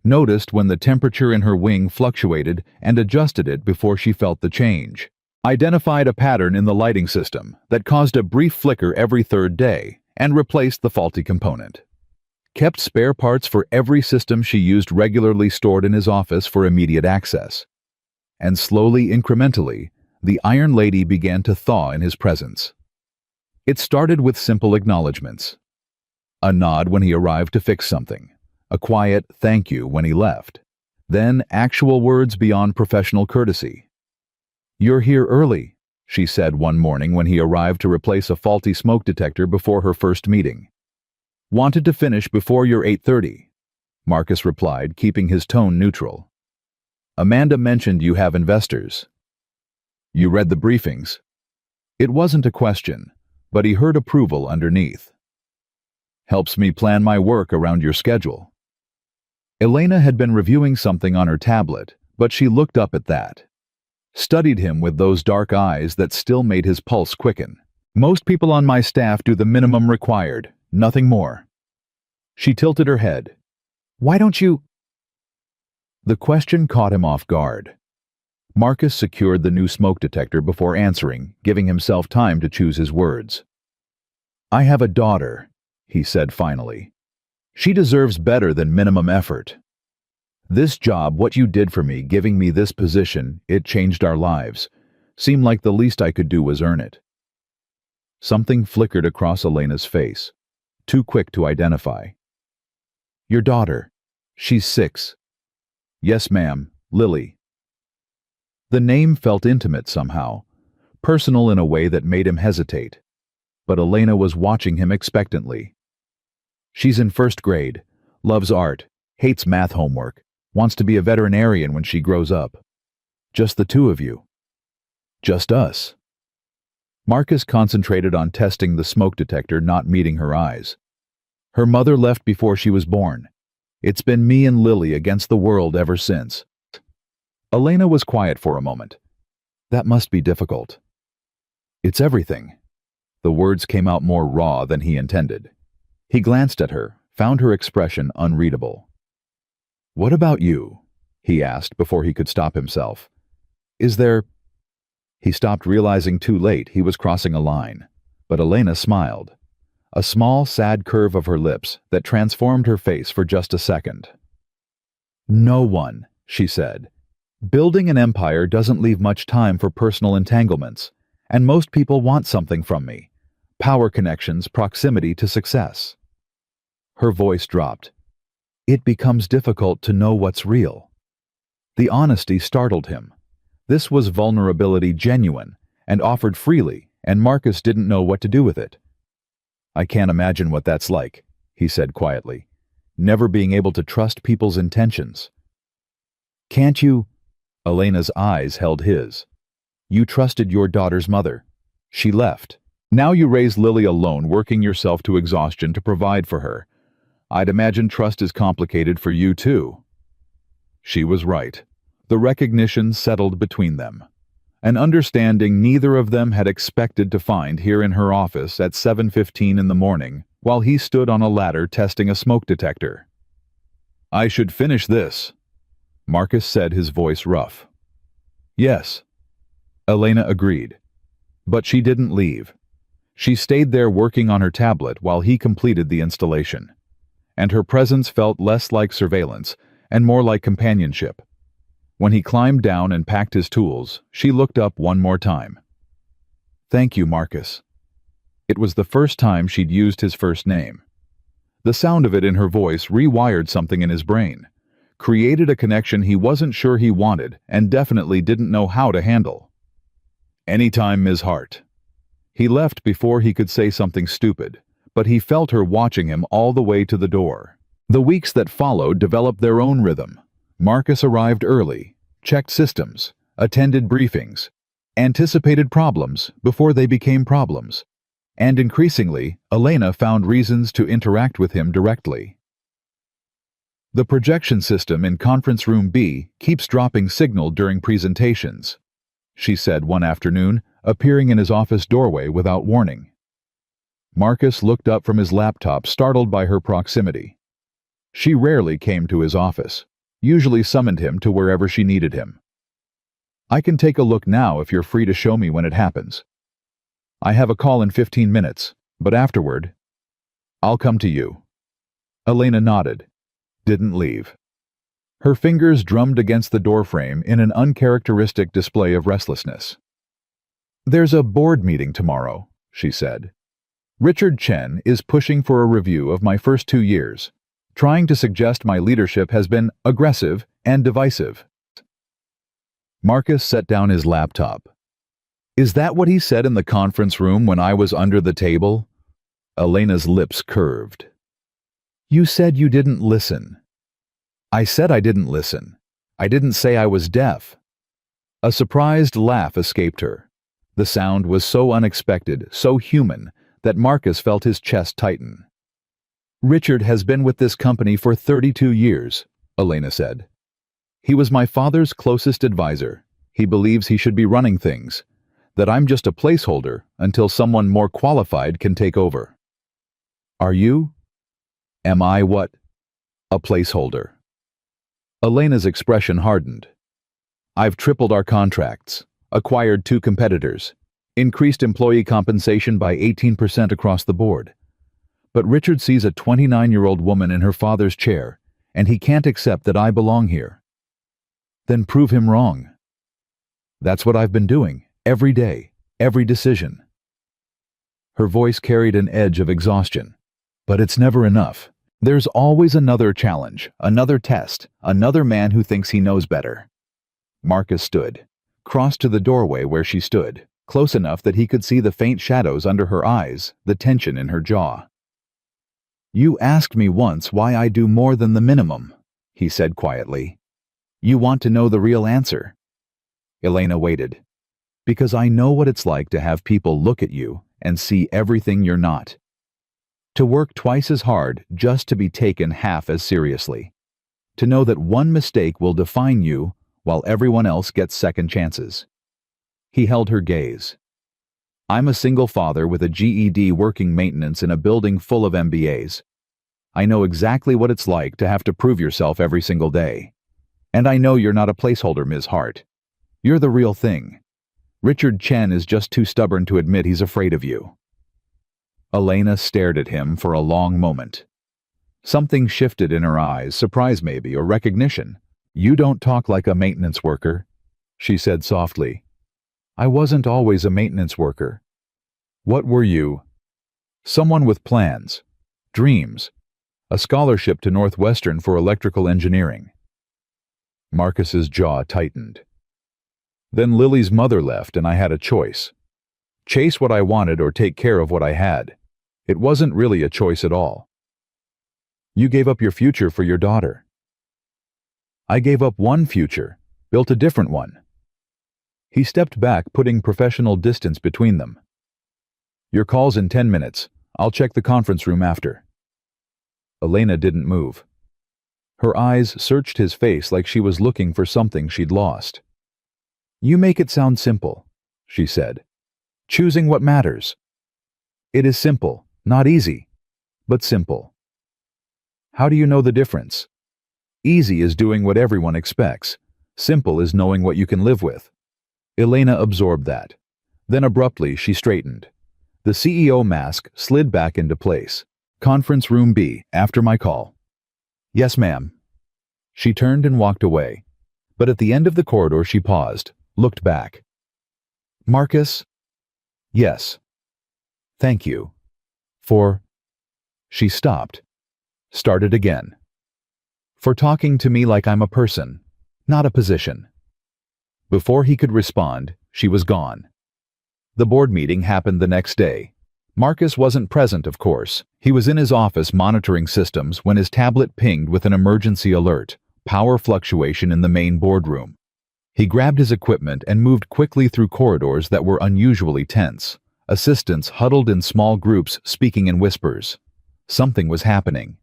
Noticed when the temperature in her wing fluctuated and adjusted it before she felt the change. Identified a pattern in the lighting system that caused a brief flicker every 3rd day and replaced the faulty component. Kept spare parts for every system she used regularly stored in his office for immediate access. And slowly, incrementally, the Iron Lady began to thaw in his presence. It started with simple acknowledgments. A nod when he arrived to fix something. A quiet thank you when he left. Then actual words beyond professional courtesy. "You're here early," she said one morning when he arrived to replace a faulty smoke detector before her first meeting. "Wanted to finish before your 8:30, Marcus replied, keeping his tone neutral. "Amanda mentioned you have investors." "You read the briefings?" It wasn't a question, but he heard approval underneath. "Helps me plan my work around your schedule." Elena had been reviewing something on her tablet, but she looked up at that. Studied him with those dark eyes that still made his pulse quicken. "Most people on my staff do the minimum required, nothing more." She tilted her head. "Why don't you—" The question caught him off guard. Marcus secured the new smoke detector before answering, giving himself time to choose his words. "I have a daughter," he said finally. "She deserves better than minimum effort. This job, what you did for me, giving me this position, it changed our lives. Seemed like the least I could do was earn it." Something flickered across Elena's face. too quick to identify. Your daughter. She's 6. Yes, ma'am, Lily. The name felt intimate somehow, personal in a way that made him hesitate. But Elena was watching him expectantly. She's in 1st grade, loves art, hates math homework, wants to be a veterinarian when she grows up. Just the 2 of you. Just us. Marcus concentrated on testing the smoke detector not meeting her eyes. Her mother left before she was born. It's been me and Lily against the world ever since. Elena was quiet for a moment. That must be difficult. It's everything. The words came out more raw than he intended. He glanced at her, found her expression unreadable. What about you? He asked before he could stop himself. Is there... He stopped, realizing too late he was crossing a line. But Elena smiled. A small, sad curve of her lips that transformed her face for just a second. No one, she said. Building an empire doesn't leave much time for personal entanglements, and most people want something from me. Power connections, proximity to success. Her voice dropped. It becomes difficult to know what's real. The honesty startled him. This was vulnerability genuine, and offered freely, and Marcus didn't know what to do with it. I can't imagine what that's like, he said quietly, never being able to trust people's intentions. Can't you? Elena's eyes held his. You trusted your daughter's mother. She left. Now you raise Lily alone, working yourself to exhaustion to provide for her. I'd imagine trust is complicated for you too. She was right. The recognition settled between them. An understanding neither of them had expected to find here in her office at 7:15 in the morning, while he stood on a ladder testing a smoke detector. I should finish this, Marcus said, his voice rough. Yes, Elena agreed. But she didn't leave. She stayed there working on her tablet while he completed the installation. And her presence felt less like surveillance and more like companionship. When he climbed down and packed his tools, she looked up one more time. Thank you, Marcus. It was the first time she'd used his first name. The sound of it in her voice rewired something in his brain, created a connection he wasn't sure he wanted and definitely didn't know how to handle. Anytime, Ms. Hart. He left before he could say something stupid, but he felt her watching him all the way to the door. The weeks that followed developed their own rhythm. Marcus arrived early, checked systems, attended briefings, anticipated problems before they became problems, and increasingly, Elena found reasons to interact with him directly. The projection system in Conference Room B keeps dropping signal during presentations, she said one afternoon, appearing in his office doorway without warning. Marcus looked up from his laptop, startled by her proximity. She rarely came to his office, usually summoned him to wherever she needed him. I can take a look now if you're free to show me when it happens. I have a call in 15 minutes, but afterward, I'll come to you. Elena nodded, didn't leave. Her fingers drummed against the doorframe in an uncharacteristic display of restlessness. There's a board meeting tomorrow, she said. Richard Chen is pushing for a review of my first 2 years, trying to suggest my leadership has been aggressive and divisive. Marcus set down his laptop. Is that what he said in the conference room when I was under the table? Elena's lips curved. You said you didn't listen. I said I didn't listen. I didn't say I was deaf. A surprised laugh escaped her. The sound was so unexpected, so human, that Marcus felt his chest tighten. Richard has been with this company for 32 years, Elena said. He was my father's closest advisor. He believes he should be running things, that I'm just a placeholder until someone more qualified can take over. Are you? Am I what? A placeholder. Elena's expression hardened. I've tripled our contracts, acquired 2 competitors, increased employee compensation by 18% across the board. But Richard sees a 29-year-old woman in her father's chair, and he can't accept that I belong here. Then prove him wrong. That's what I've been doing, every day, every decision. Her voice carried an edge of exhaustion. But it's never enough. There's always another challenge, another test, another man who thinks he knows better. Marcus stood, crossed to the doorway where she stood, close enough that he could see the faint shadows under her eyes, the tension in her jaw. "You asked me once why I do more than the minimum," he said quietly. "You want to know the real answer?" Elena waited. "Because I know what it's like to have people look at you and see everything you're not. To work twice as hard just to be taken half as seriously. To know that one mistake will define you while everyone else gets second chances." He held her gaze. "I'm a single father with a GED working maintenance in a building full of MBAs. I know exactly what it's like to have to prove yourself every single day. And I know you're not a placeholder, Ms. Hart. You're the real thing. Richard Chen is just too stubborn to admit he's afraid of you." Elena stared at him for a long moment. Something shifted in her eyes, surprise maybe, or recognition. "You don't talk like a maintenance worker," she said softly. "I wasn't always a maintenance worker." "What were you?" "Someone with plans, dreams, a scholarship to Northwestern for electrical engineering." Marcus's jaw tightened. "Then Lily's mother left and I had a choice. Chase what I wanted or take care of what I had. It wasn't really a choice at all." "You gave up your future for your daughter." "I gave up one future, built a different one." He stepped back, putting professional distance between them. "Your call's in 10 minutes. I'll check the conference room after." Elena didn't move. Her eyes searched his face like she was looking for something she'd lost. "You make it sound simple," she said. "Choosing what matters." "It is simple, not easy, but simple." "How do you know the difference?" "Easy is doing what everyone expects. Simple is knowing what you can live with." Elena absorbed that. Then abruptly she straightened. The CEO mask slid back into place. "Conference room B, after my call." "Yes, ma'am." She turned and walked away. But at the end of the corridor she paused, looked back. "Marcus?" "Yes." "Thank you. For—" She stopped. Started again. "For talking to me like I'm a person, not a position." Before he could respond, she was gone. The board meeting happened the next day. Marcus wasn't present, of course. He was in his office monitoring systems when his tablet pinged with an emergency alert, power fluctuation in the main boardroom. He grabbed his equipment and moved quickly through corridors that were unusually tense. Assistants huddled in small groups, speaking in whispers. Something was happening.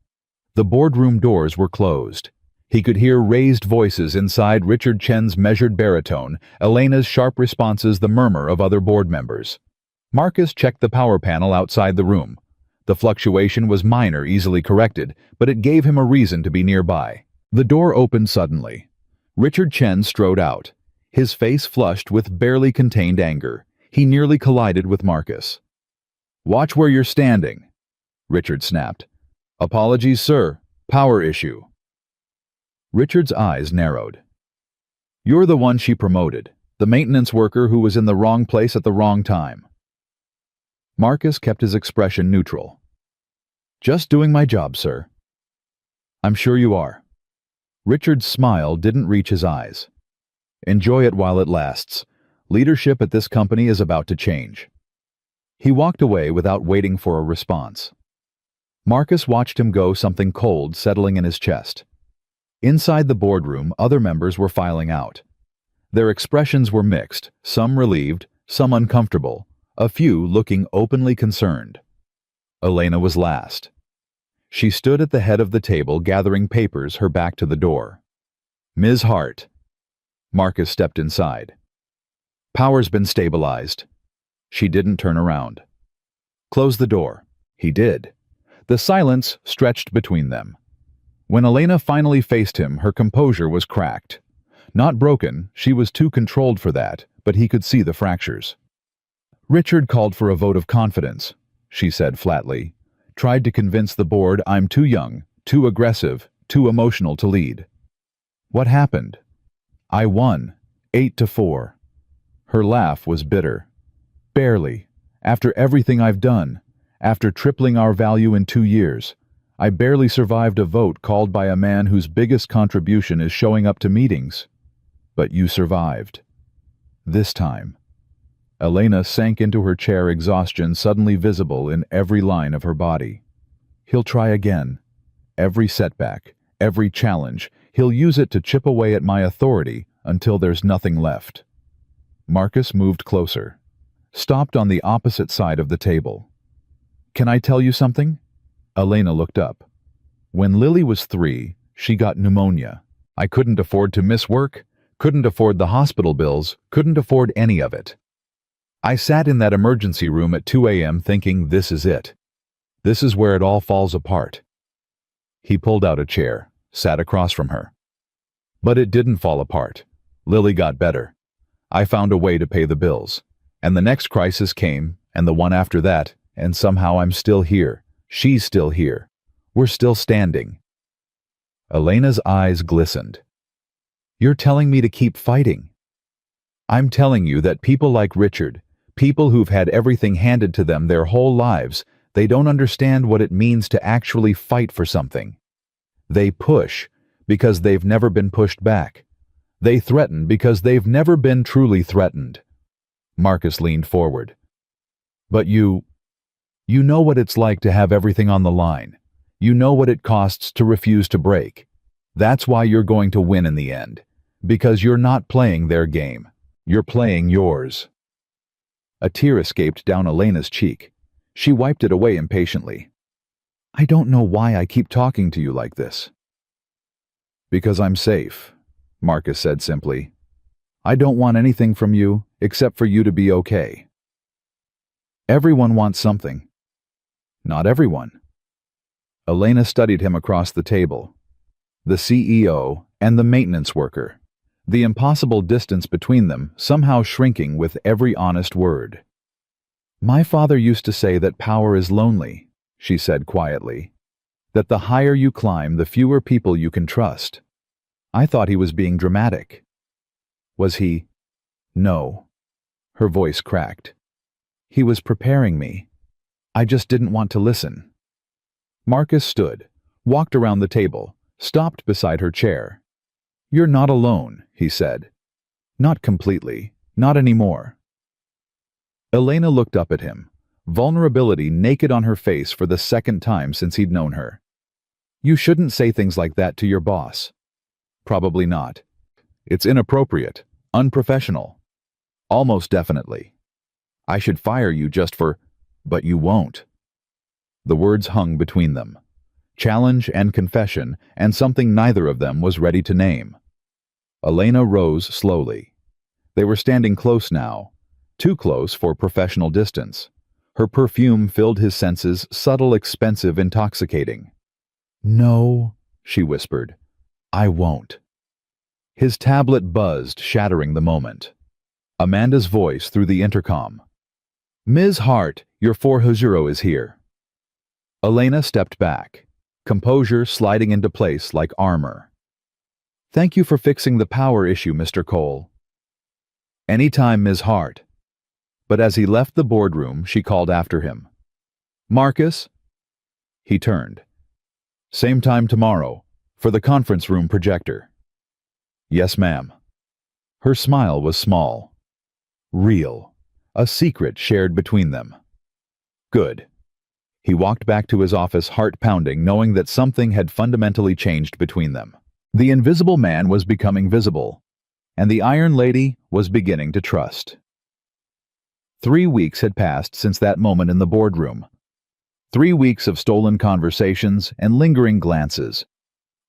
The boardroom doors were closed. He could hear raised voices inside, Richard Chen's measured baritone, Elena's sharp responses, the murmur of other board members. Marcus checked the power panel outside the room. The fluctuation was minor, easily corrected, but it gave him a reason to be nearby. The door opened suddenly. Richard Chen strode out, his face flushed with barely contained anger. He nearly collided with Marcus. "Watch where you're standing," Richard snapped. "Apologies, sir. Power issue." Richard's eyes narrowed. "You're the one she promoted, the maintenance worker who was in the wrong place at the wrong time." Marcus kept his expression neutral. "Just doing my job, sir." "I'm sure you are." Richard's smile didn't reach his eyes. "Enjoy it while it lasts. Leadership at this company is about to change." He walked away without waiting for a response. Marcus watched him go, something cold settling in his chest. Inside the boardroom, other members were filing out. Their expressions were mixed, some relieved, some uncomfortable, a few looking openly concerned. Elena was last. She stood at the head of the table gathering papers, her back to the door. "Ms. Hart." Marcus stepped inside. "Power's been stabilized." She didn't turn around. "Close the door." He did. The silence stretched between them. When Elena finally faced him, her composure was cracked. Not broken, she was too controlled for that, but he could see the fractures. "Richard called for a vote of confidence," she said flatly. "Tried to convince the board I'm too young, too aggressive, too emotional to lead." "What happened?" "I won, 8-4. Her laugh was bitter. "Barely. After everything I've done. After tripling our value in 2 years, I barely survived a vote called by a man whose biggest contribution is showing up to meetings. But you survived. This time. Elena sank into her chair, exhaustion suddenly visible in every line of her body. He'll try again. Every setback, every challenge, he'll use it to chip away at my authority until there's nothing left. Marcus moved closer, stopped on the opposite side of the table. Can I tell you something? Elena looked up. When Lily was 3, she got pneumonia. I couldn't afford to miss work, couldn't afford the hospital bills, couldn't afford any of it. I sat in that emergency room at 2 a.m. thinking, this is it. This is where it all falls apart. He pulled out a chair, sat across from her. But it didn't fall apart. Lily got better. I found a way to pay the bills. And the next crisis came, and the one after that, and somehow I'm still here. She's still here. We're still standing. Elena's eyes glistened. You're telling me to keep fighting. I'm telling you that people like Richard, people who've had everything handed to them their whole lives, they don't understand what it means to actually fight for something. They push because they've never been pushed back. They threaten because they've never been truly threatened. Marcus leaned forward. But you know what it's like to have everything on the line. You know what it costs to refuse to break. That's why you're going to win in the end. Because you're not playing their game. You're playing yours. A tear escaped down Elena's cheek. She wiped it away impatiently. I don't know why I keep talking to you like this. Because I'm safe, Marcus said simply. I don't want anything from you except for you to be okay. Everyone wants something. Not everyone. Elena studied him across the table. The CEO and the maintenance worker. The impossible distance between them somehow shrinking with every honest word. My father used to say that power is lonely, she said quietly. That the higher you climb, the fewer people you can trust. I thought he was being dramatic. Was he? No. Her voice cracked. He was preparing me. I just didn't want to listen. Marcus stood, walked around the table, stopped beside her chair. You're not alone, he said. Not completely, not anymore. Elena looked up at him, vulnerability naked on her face for the second time since he'd known her. You shouldn't say things like that to your boss. Probably not. It's inappropriate, unprofessional. Almost definitely. I should fire you just for, but you won't. The words hung between them. Challenge and confession, and something neither of them was ready to name. Elena rose slowly. They were standing close now, too close for professional distance. Her perfume filled his senses, subtle, expensive, intoxicating. No, she whispered. I won't. His tablet buzzed, shattering the moment. Amanda's voice through the intercom. Ms. Hart, your 400 is here. Elena stepped back, composure sliding into place like armor. Thank you for fixing the power issue, Mr. Cole. Anytime, Ms. Hart. But as he left the boardroom, she called after him. Marcus? He turned. Same time tomorrow, for the conference room projector. Yes, ma'am. Her smile was small. Real. A secret shared between them. Good. He walked back to his office, heart pounding, knowing that something had fundamentally changed between them. The invisible man was becoming visible, and the Iron Lady was beginning to trust. 3 weeks had passed since that moment in the boardroom. 3 weeks of stolen conversations and lingering glances.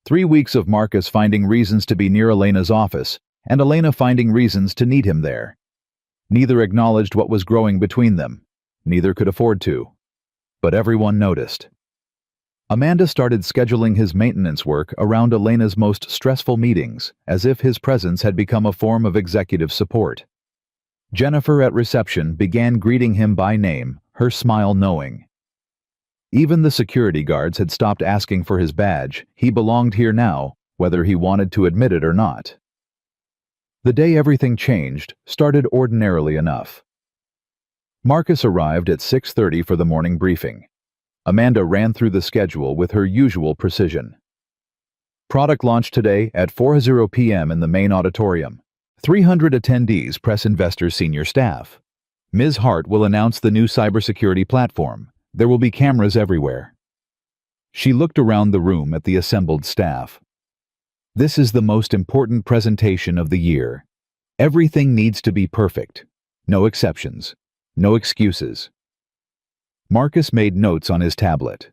3 weeks of Marcus finding reasons to be near Elena's office, and Elena finding reasons to need him there. Neither acknowledged what was growing between them. Neither could afford to. But everyone noticed. Amanda started scheduling his maintenance work around Elena's most stressful meetings, as if his presence had become a form of executive support. Jennifer at reception began greeting him by name, her smile knowing. Even the security guards had stopped asking for his badge. He belonged here now, whether he wanted to admit it or not. The day everything changed started ordinarily enough. Marcus arrived at 6:30 for the morning briefing. Amanda ran through the schedule with her usual precision. Product launch today at 4:00 p.m. in the main auditorium. 300 attendees, press investors, senior staff. Ms. Hart will announce the new cybersecurity platform. There will be cameras everywhere. She looked around the room at the assembled staff. This is the most important presentation of the year. Everything needs to be perfect. No exceptions. No excuses. Marcus made notes on his tablet.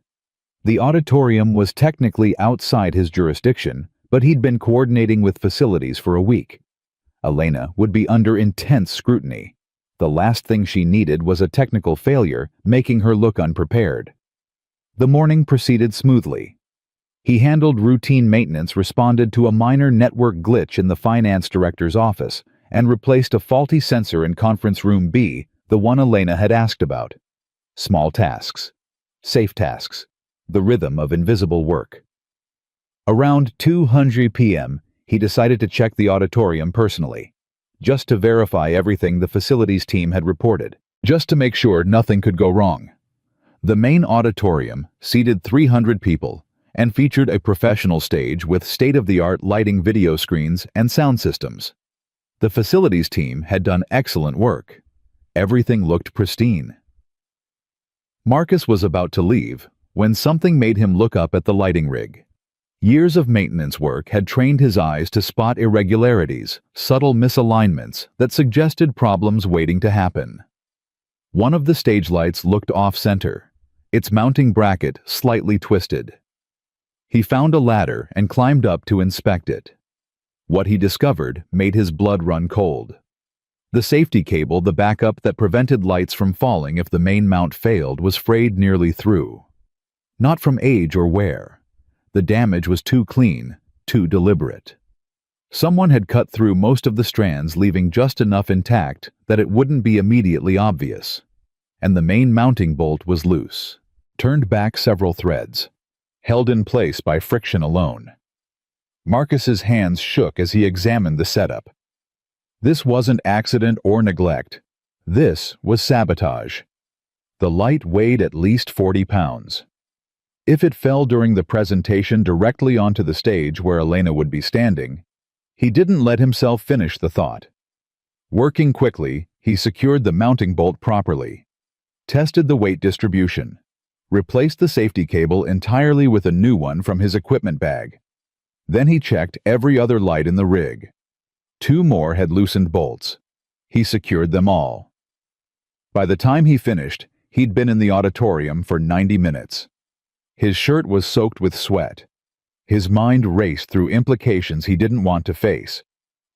The auditorium was technically outside his jurisdiction, but he'd been coordinating with facilities for a week. Elena would be under intense scrutiny. The last thing she needed was a technical failure, making her look unprepared. The morning proceeded smoothly. He handled routine maintenance, responded to a minor network glitch in the finance director's office, and replaced a faulty sensor in conference room B, the one Elena had asked about. Small tasks. Safe tasks. The rhythm of invisible work. Around 2:00 p.m., he decided to check the auditorium personally, just to verify everything the facilities team had reported, just to make sure nothing could go wrong. The main auditorium seated 300 people and featured a professional stage with state-of-the-art lighting, video screens, and sound systems. The facilities team had done excellent work. Everything looked pristine. Marcus was about to leave when something made him look up at the lighting rig. Years of maintenance work had trained his eyes to spot irregularities, subtle misalignments that suggested problems waiting to happen. One of the stage lights looked off-center, its mounting bracket slightly twisted. He found a ladder and climbed up to inspect it. What he discovered made his blood run cold. The safety cable, the backup that prevented lights from falling if the main mount failed, was frayed nearly through. Not from age or wear. The damage was too clean, too deliberate. Someone had cut through most of the strands, leaving just enough intact that it wouldn't be immediately obvious. And the main mounting bolt was loose, turned back several threads, held in place by friction alone. Marcus's hands shook as he examined the setup. This wasn't accident or neglect. This was sabotage. The light weighed at least 40 pounds. If it fell during the presentation directly onto the stage where Elena would be standing, he didn't let himself finish the thought. Working quickly, he secured the mounting bolt properly, tested the weight distribution, replaced the safety cable entirely with a new one from his equipment bag. Then he checked every other light in the rig. 2 more had loosened bolts. He secured them all. By the time he finished, he'd been in the auditorium for 90 minutes. His shirt was soaked with sweat. His mind raced through implications he didn't want to face.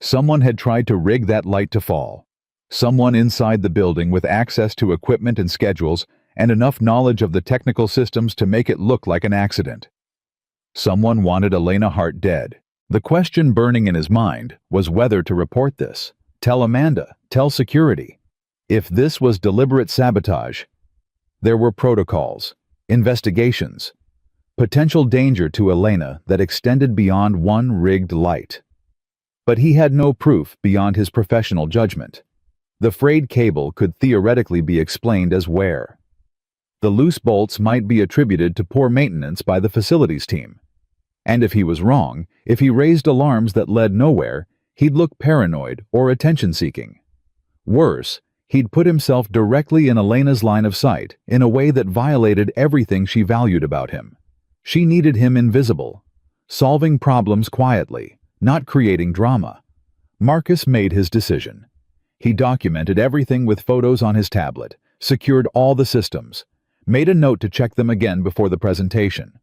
Someone had tried to rig that light to fall. Someone inside the building with access to equipment and schedules and enough knowledge of the technical systems to make it look like an accident. Someone wanted Elena Hart dead. The question burning in his mind was whether to report this, tell Amanda, tell security. If this was deliberate sabotage, there were protocols, investigations, potential danger to Elena that extended beyond one rigged light. But he had no proof beyond his professional judgment. The frayed cable could theoretically be explained as wear. The loose bolts might be attributed to poor maintenance by the facilities team. And if he was wrong, if he raised alarms that led nowhere, he'd look paranoid or attention-seeking. Worse, he'd put himself directly in Elena's line of sight in a way that violated everything she valued about him. She needed him invisible, solving problems quietly, not creating drama. Marcus made his decision. He documented everything with photos on his tablet, secured all the systems, made a note to check them again before the presentation.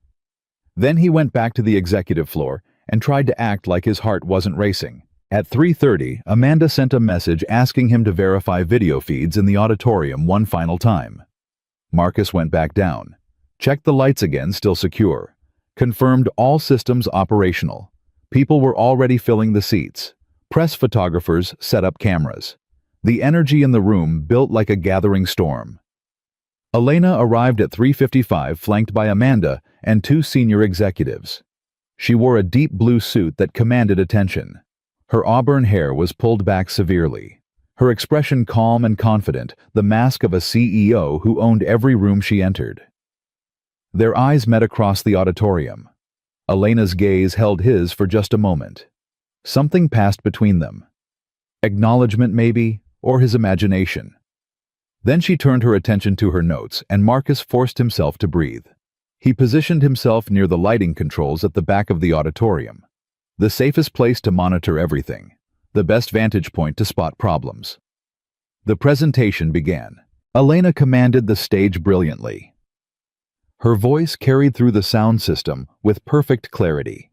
Then he went back to the executive floor and tried to act like his heart wasn't racing. At 3:30, Amanda sent a message asking him to verify video feeds in the auditorium one final time. Marcus went back down, checked the lights again, still secure, confirmed all systems operational. People were already filling the seats. Press photographers set up cameras. The energy in the room built like a gathering storm. Elena arrived at 3:55, flanked by Amanda and 2 senior executives. She wore a deep blue suit that commanded attention. Her auburn hair was pulled back severely. her expression calm and confident, the mask of a CEO who owned every room she entered. Their eyes met across the auditorium. Elena's gaze held his for just a moment. Something passed between them. Acknowledgement, maybe, or his imagination. Then she turned her attention to her notes, and Marcus forced himself to breathe. He positioned himself near the lighting controls at the back of the auditorium. The safest place to monitor everything. The best vantage point to spot problems. The presentation began. Elena commanded the stage brilliantly. Her voice carried through the sound system with perfect clarity.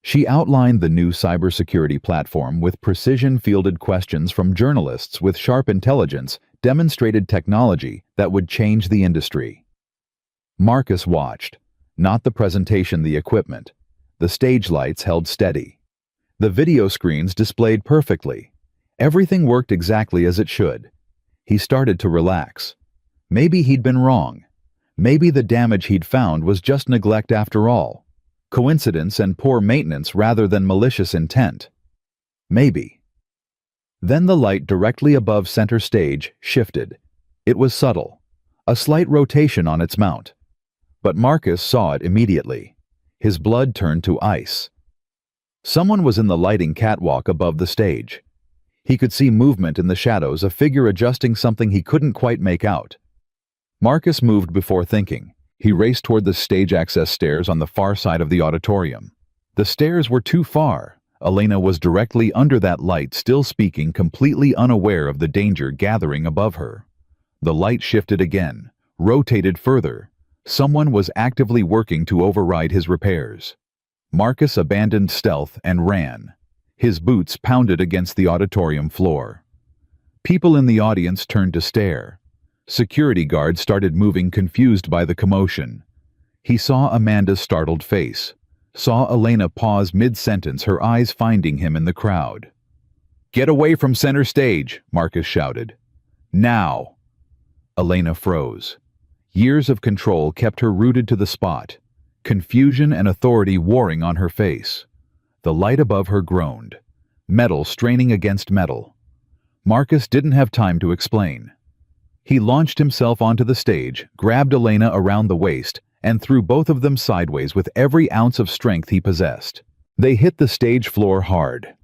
She outlined the new cybersecurity platform with precision-fielded questions from journalists with sharp intelligence, demonstrated technology that would change the industry. Marcus watched, not the presentation, the equipment. The stage lights held steady. The video screens displayed perfectly. Everything worked exactly as it should. He started to relax. Maybe he'd been wrong. Maybe the damage he'd found was just neglect after all. Coincidence and poor maintenance rather than malicious intent. Maybe. Then the light directly above center stage shifted. It was subtle, a slight rotation on its mount. But Marcus saw it immediately. His blood turned to ice. Someone was in the lighting catwalk above the stage. He could see movement in the shadows, a figure adjusting something he couldn't quite make out. Marcus moved before thinking. He raced toward the stage access stairs on the far side of the auditorium. The stairs were too far. Elena was directly under that light, still speaking, completely unaware of the danger gathering above her. The light shifted again, rotated further. Someone was actively working to override his repairs. Marcus abandoned stealth and ran. His boots pounded against the auditorium floor. People in the audience turned to stare. Security guards started moving, confused by the commotion. He saw Amanda's startled face. Saw Elena pause mid-sentence, her eyes finding him in the crowd. "Get away from center stage," Marcus shouted. "Now!" Elena froze. Years of control kept her rooted to the spot, confusion and authority warring on her face. The light above her groaned, metal straining against metal. Marcus didn't have time to explain. He launched himself onto the stage, grabbed Elena around the waist, and threw both of them sideways with every ounce of strength he possessed. They hit the stage floor hard.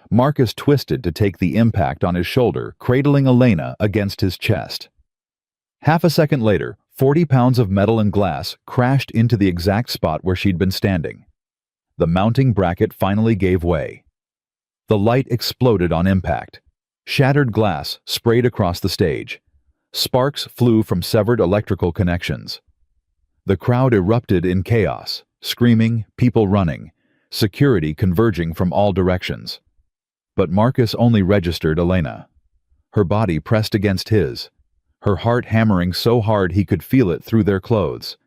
Marcus twisted to take the impact on his shoulder, cradling Elena against his chest. Half a second later, 40 pounds of metal and glass crashed into the exact spot where she'd been standing. The mounting bracket finally gave way. The light exploded on impact. Shattered glass sprayed across the stage. Sparks flew from severed electrical connections. The crowd erupted in chaos, screaming, people running, security converging from all directions. But Marcus only registered Elena. Her body pressed against his, her heart hammering so hard he could feel it through their clothes.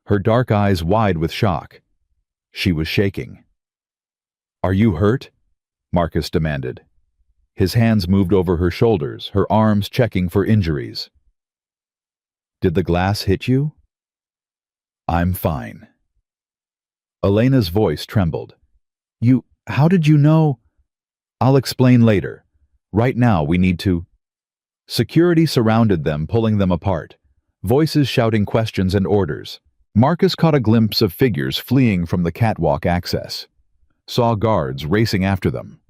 Her dark eyes wide with shock. She was shaking. "Are you hurt?" Marcus demanded. His hands moved over her shoulders, her arms checking for injuries. "Did the glass hit you?" "I'm fine." Elena's voice trembled. How did you know?" "I'll explain later. Right now we need to—" Security surrounded them, pulling them apart. Voices shouting questions and orders. Marcus caught a glimpse of figures fleeing from the catwalk access. Saw guards racing after them.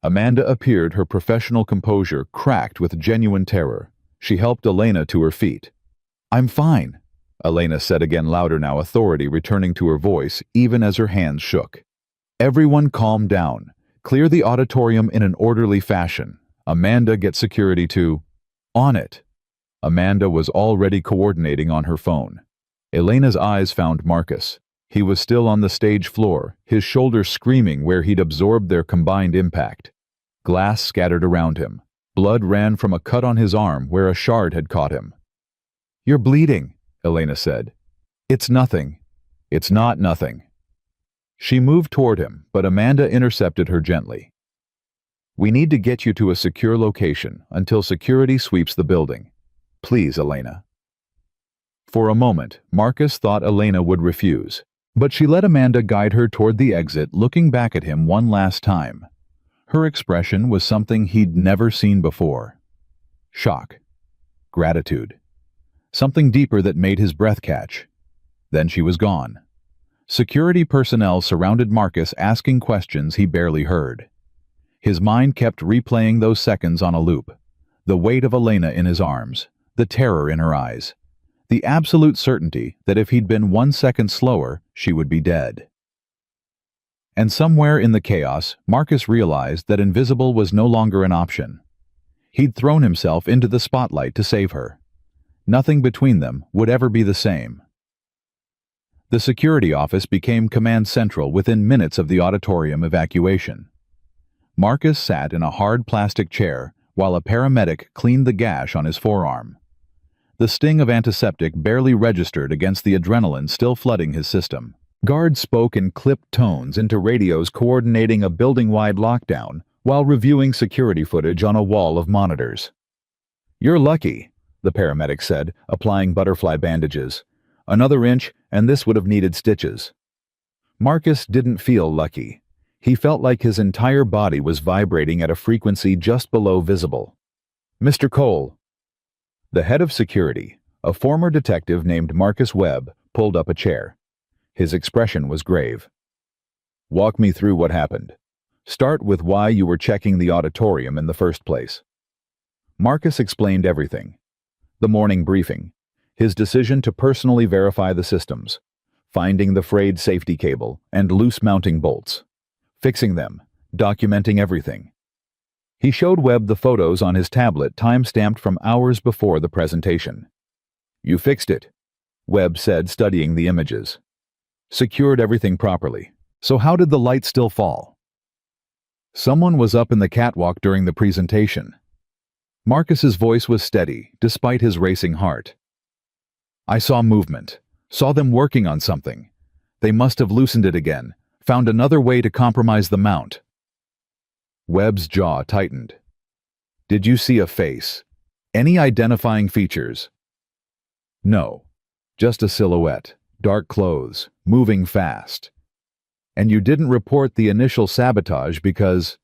Amanda appeared, her professional composure cracked with genuine terror. She helped Elena to her feet. "I'm fine," Elena said again, louder now, authority returning to her voice even as her hands shook. Everyone calmed down. Clear the auditorium in an orderly fashion. Amanda, get security to— On it. Amanda was already coordinating on her phone. Elena's eyes found Marcus. He was still on the stage floor, his shoulders screaming where he'd absorbed their combined impact. Glass scattered around him. Blood ran from a cut on his arm where a shard had caught him. "You're bleeding," Elena said. "It's nothing." "It's not nothing." She moved toward him, but Amanda intercepted her gently. "We need to get you to a secure location until security sweeps the building. Please, Elena." For a moment, Marcus thought Elena would refuse, but she let Amanda guide her toward the exit, looking back at him one last time. Her expression was something he'd never seen before. Shock. Gratitude. Something deeper that made his breath catch. Then she was gone. Security personnel surrounded Marcus, asking questions he barely heard. His mind kept replaying those seconds on a loop. The weight of Elena in his arms, the terror in her eyes, the absolute certainty that if he'd been 1 second slower, she would be dead. And somewhere in the chaos, Marcus realized that invisible was no longer an option. He'd thrown himself into the spotlight to save her. Nothing between them would ever be the same. The security office became command central within minutes of the auditorium evacuation. Marcus sat in a hard plastic chair while a paramedic cleaned the gash on his forearm. The sting of antiseptic barely registered against the adrenaline still flooding his system. Guards spoke in clipped tones into radios coordinating a building-wide lockdown while reviewing security footage on a wall of monitors. "You're lucky," the paramedic said, applying butterfly bandages. "Another inch, and this would have needed stitches." Marcus didn't feel lucky. He felt like his entire body was vibrating at a frequency just below visible. "Mr. Cole." The head of security, a former detective named Marcus Webb, pulled up a chair. His expression was grave. "Walk me through what happened. Start with why you were checking the auditorium in the first place." Marcus explained everything. The morning briefing, his decision to personally verify the systems, finding the frayed safety cable and loose mounting bolts, fixing them, documenting everything. He showed Webb the photos on his tablet, time-stamped from hours before the presentation. "You fixed it," Webb said, studying the images. "Secured everything properly. So how did the light still fall?" "Someone was up in the catwalk during the presentation." Marcus's voice was steady, despite his racing heart. "I saw movement, saw them working on something. They must have loosened it again, found another way to compromise the mount." Webb's jaw tightened. "Did you see a face? Any identifying features?" "No, just a silhouette, dark clothes, moving fast." "And you didn't report the initial sabotage because—"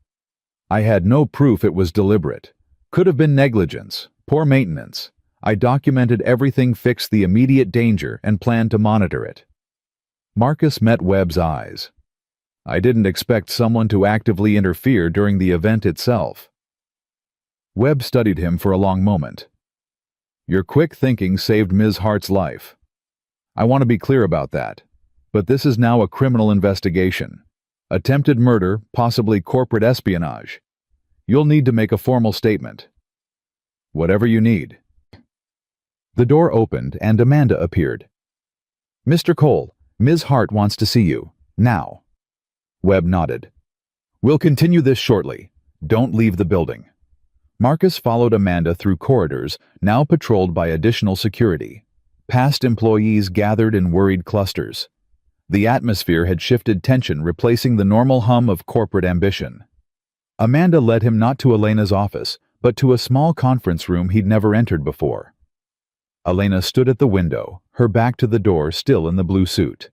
"I had no proof it was deliberate. Could have been negligence, poor maintenance. I documented everything, fixed the immediate danger, and planned to monitor it." Marcus met Webb's eyes. "I didn't expect someone to actively interfere during the event itself." Webb studied him for a long moment. "Your quick thinking saved Ms. Hart's life. I want to be clear about that. But this is now a criminal investigation. Attempted murder, possibly corporate espionage. You'll need to make a formal statement." "Whatever you need." The door opened and Amanda appeared. "Mr. Cole, Ms. Hart wants to see you. Now." Webb nodded. "We'll continue this shortly. Don't leave the building." Marcus followed Amanda through corridors, now patrolled by additional security. Past employees gathered in worried clusters. The atmosphere had shifted, tension replacing the normal hum of corporate ambition. Amanda led him not to Elena's office, but to a small conference room he'd never entered before. Elena stood at the window, her back to the door, still in the blue suit.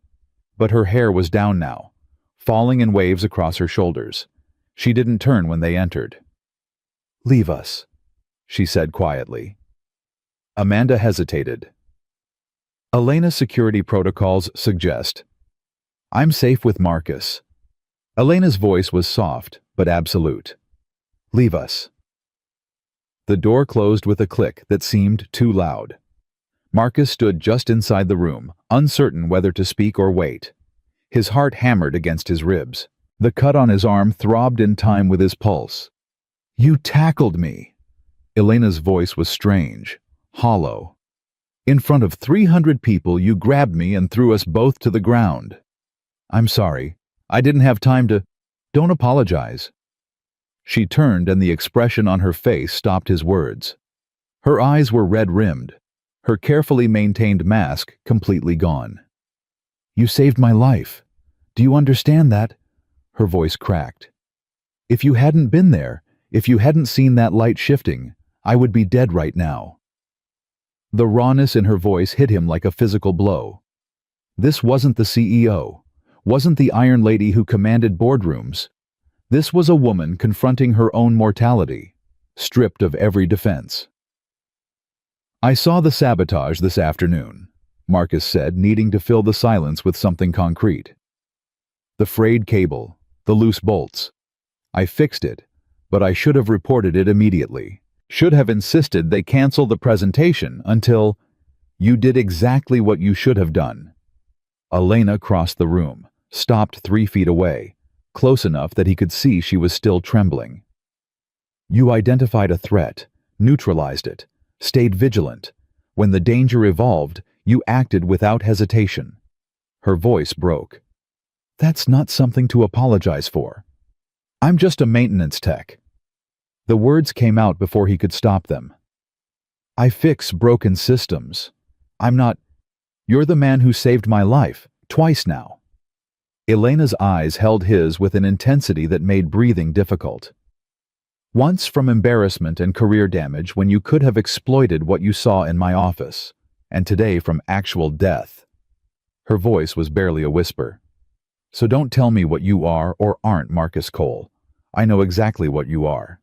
But her hair was down now, falling in waves across her shoulders. She didn't turn when they entered. "Leave us," she said quietly. Amanda hesitated. Elena's security protocols suggest, "I'm safe with Marcus." Elena's voice was soft, but absolute. "Leave us." The door closed with a click that seemed too loud. Marcus stood just inside the room, uncertain whether to speak or wait. His heart hammered against his ribs. The cut on his arm throbbed in time with his pulse. "You tackled me." Elena's voice was strange, hollow. "In front of 300 people, you grabbed me and threw us both to the ground." "I'm sorry. I didn't have time to—" "Don't apologize." She turned and the expression on her face stopped his words. Her eyes were red-rimmed, her carefully maintained mask completely gone. "You saved my life. Do you understand that?" Her voice cracked. "If you hadn't been there, if you hadn't seen that light shifting, I would be dead right now." The rawness in her voice hit him like a physical blow. This wasn't the CEO, wasn't the Iron Lady who commanded boardrooms. This was a woman confronting her own mortality, stripped of every defense. "I saw the sabotage this afternoon," Marcus said, needing to fill the silence with something concrete. "The frayed cable, the loose bolts. I fixed it, but I should have reported it immediately. Should have insisted they cancel the presentation until you did exactly what you should have done." Elena crossed the room, stopped 3 feet away, close enough that he could see she was still trembling. "You identified a threat, neutralized it, stayed vigilant. When the danger evolved, you acted without hesitation." Her voice broke. "That's not something to apologize for. I'm just a maintenance tech." The words came out before he could stop them. "I fix broken systems. I'm not... You're the man who saved my life, twice now." Elena's eyes held his with an intensity that made breathing difficult. "Once from embarrassment and career damage when you could have exploited what you saw in my office, and today from actual death." Her voice was barely a whisper. "So don't tell me what you are or aren't, Marcus Cole. I know exactly what you are."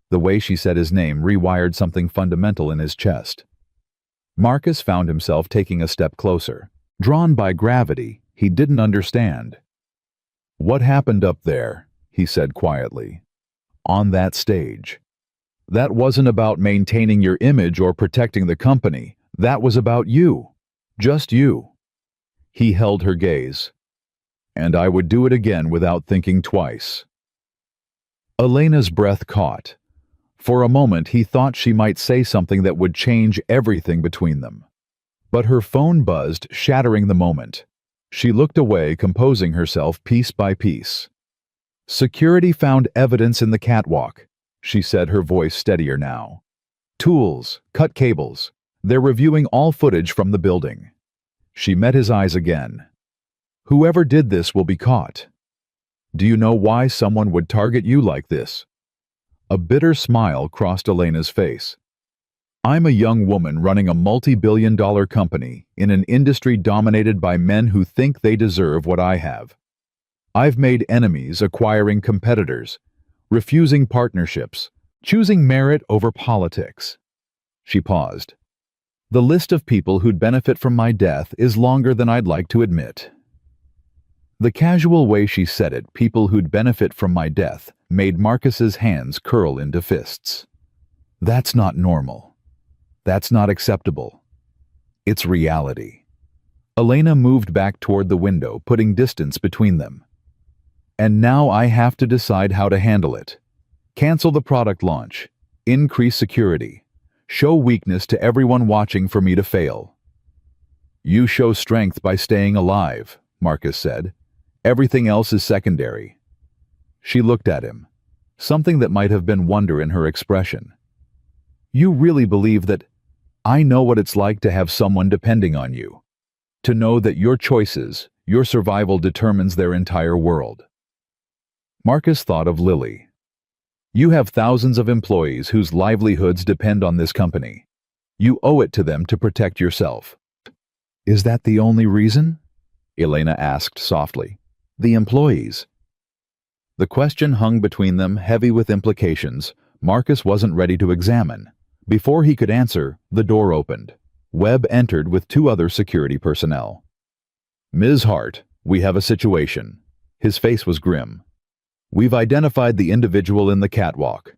The way she said his name rewired something fundamental in his chest. Marcus found himself taking a step closer. Drawn by gravity, he didn't understand. "What happened up there?" he said quietly. "On that stage. That wasn't about maintaining your image or protecting the company. That was about you. Just you." He held her gaze. "And I would do it again without thinking twice." Elena's breath caught. For a moment he thought she might say something that would change everything between them. But her phone buzzed, shattering the moment. She looked away, composing herself piece by piece. "Security found evidence in the catwalk," she said, her voice steadier now. "Tools, cut cables. They're reviewing all footage from the building." She met his eyes again. "Whoever did this will be caught. Do you know why someone would target you like this?" A bitter smile crossed Elena's face. "I'm a young woman running a multi-billion-dollar company in an industry dominated by men who think they deserve what I have. I've made enemies acquiring competitors, refusing partnerships, choosing merit over politics." She paused. "The list of people who'd benefit from my death is longer than I'd like to admit." The casual way she said it, "people who'd benefit from my death," made Marcus's hands curl into fists. That's not normal. That's not acceptable. It's reality. Elena moved back toward the window, putting distance between them. "And now I have to decide how to handle it. Cancel the product launch, increase security, show weakness to everyone watching for me to fail." "You show strength by staying alive," Marcus said. "Everything else is secondary." She looked at him, something that might have been wonder in her expression. "You really believe that I know what it's like to have someone depending on you? To know that your choices, your survival determines their entire world?" Marcus thought of Lily. "You have thousands of employees whose livelihoods depend on this company. You owe it to them to protect yourself." "Is that the only reason?" Elena asked softly. "The employees?" The question hung between them, heavy with implications Marcus wasn't ready to examine. Before he could answer, the door opened. Webb entered with 2 other security personnel. "Ms. Hart, we have a situation." His face was grim. "We've identified the individual in the catwalk."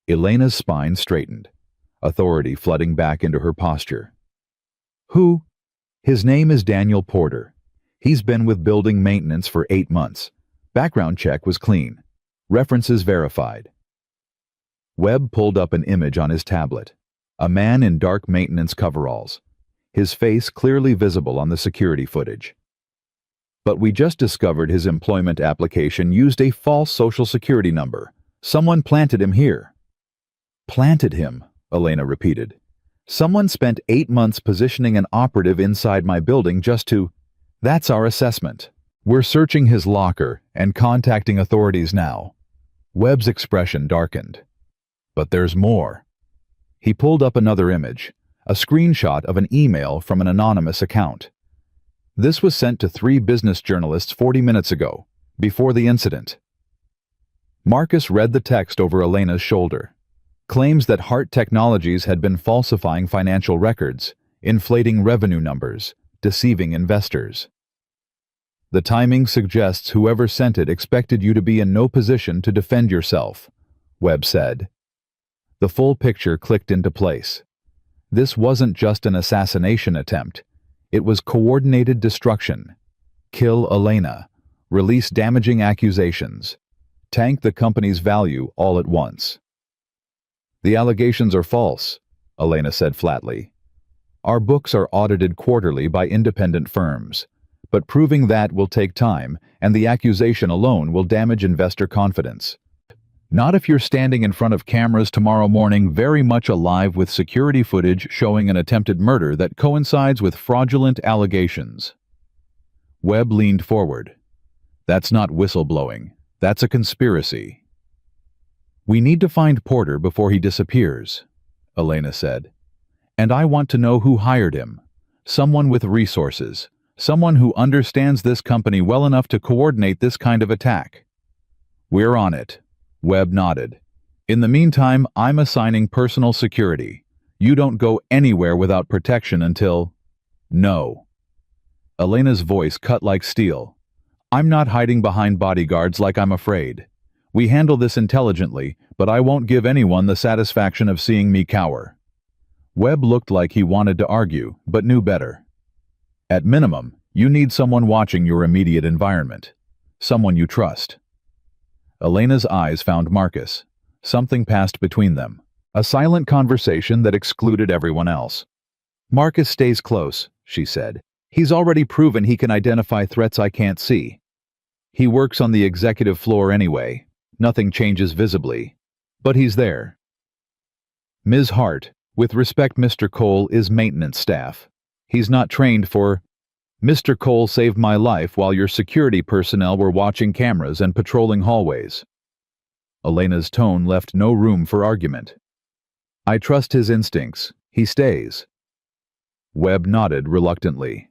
Elena's spine straightened, authority flooding back into her posture. "Who?" "His name is Daniel Porter. He's been with building maintenance for 8 months. Background check was clean. References verified." Webb pulled up an image on his tablet. A man in dark maintenance coveralls, his face clearly visible on the security footage. "But we just discovered his employment application used a false social security number. Someone planted him here." "Planted him," Elena repeated. "Someone spent 8 months positioning an operative inside my building just to... That's our assessment. We're searching his locker and contacting authorities now." Webb's expression darkened. "But there's more." He pulled up another image, a screenshot of an email from an anonymous account. This was sent to 3 business journalists 40 minutes ago, before the incident. Marcus read the text over Elena's shoulder. Claims that Hart Technologies had been falsifying financial records, inflating revenue numbers, deceiving investors. The timing suggests whoever sent it expected you to be in no position to defend yourself, Webb said. The full picture clicked into place. This wasn't just an assassination attempt. It was coordinated destruction. Kill Elena, release damaging accusations, tank the company's value all at once. The allegations are false, Elena said flatly. Our books are audited quarterly by independent firms, but proving that will take time, and the accusation alone will damage investor confidence. Not if you're standing in front of cameras tomorrow morning very much alive with security footage showing an attempted murder that coincides with fraudulent allegations. Webb leaned forward. That's not whistleblowing. That's a conspiracy. We need to find Porter before he disappears, Elena said. And I want to know who hired him. Someone with resources. Someone who understands this company well enough to coordinate this kind of attack. We're on it. Webb nodded. In the meantime, I'm assigning personal security. You don't go anywhere without protection until... No. Elena's voice cut like steel. I'm not hiding behind bodyguards like I'm afraid. We handle this intelligently, but I won't give anyone the satisfaction of seeing me cower. Webb looked like he wanted to argue, but knew better. At minimum, you need someone watching your immediate environment. Someone you trust. Elena's eyes found Marcus. Something passed between them. A silent conversation that excluded everyone else. Marcus stays close, she said. He's already proven he can identify threats I can't see. He works on the executive floor anyway. Nothing changes visibly. But he's there. Ms. Hart, with respect, Mr. Cole is maintenance staff. He's not trained for... Mr. Cole saved my life while your security personnel were watching cameras and patrolling hallways. Elena's tone left no room for argument. I trust his instincts. He stays. Webb nodded reluctantly.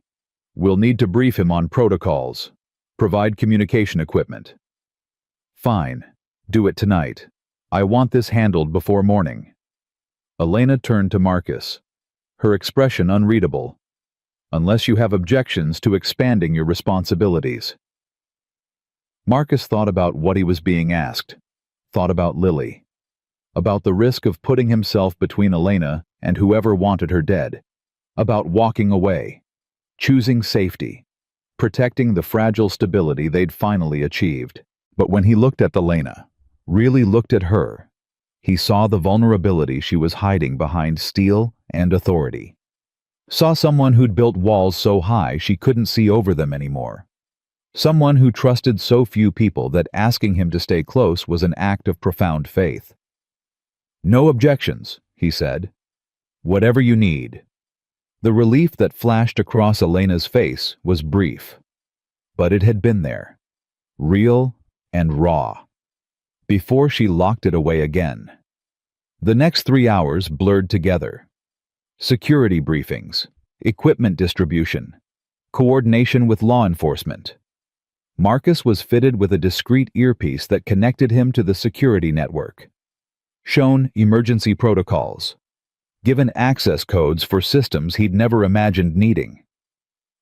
We'll need to brief him on protocols. Provide communication equipment. Fine. Do it tonight. I want this handled before morning. Elena turned to Marcus. Her expression unreadable. Unless you have objections to expanding your responsibilities. Marcus thought about what he was being asked. Thought about Lily. About the risk of putting himself between Elena and whoever wanted her dead. About walking away. Choosing safety. Protecting the fragile stability they'd finally achieved. But when he looked at Elena, really looked at her, he saw the vulnerability she was hiding behind steel and authority. Saw someone who'd built walls so high she couldn't see over them anymore. Someone who trusted so few people that asking him to stay close was an act of profound faith. No objections, he said. Whatever you need. The relief that flashed across Elena's face was brief. But it had been there. Real and raw. Before she locked it away again. The next 3 hours blurred together. Security briefings, equipment distribution, coordination with law enforcement. Marcus was fitted with a discreet earpiece that connected him to the security network. Shown emergency protocols. Given access codes for systems he'd never imagined needing.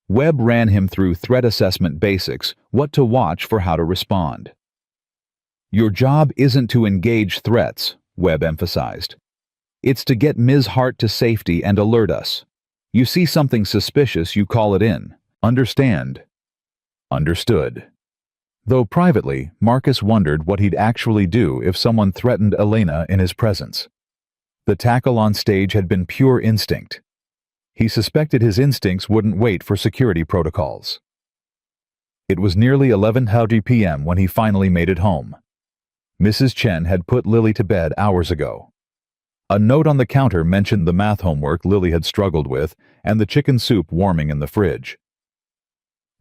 Webb ran him through threat assessment basics, what to watch for how to respond. Your job isn't to engage threats, Webb emphasized. It's to get Ms. Hart to safety and alert us. You see something suspicious, you call it in. Understand? Understood. Though privately, Marcus wondered what he'd actually do if someone threatened Elena in his presence. The tackle on stage had been pure instinct. He suspected his instincts wouldn't wait for security protocols. It was nearly 11:30 p.m. when he finally made it home. Mrs. Chen had put Lily to bed hours ago. A note on the counter mentioned the math homework Lily had struggled with and the chicken soup warming in the fridge.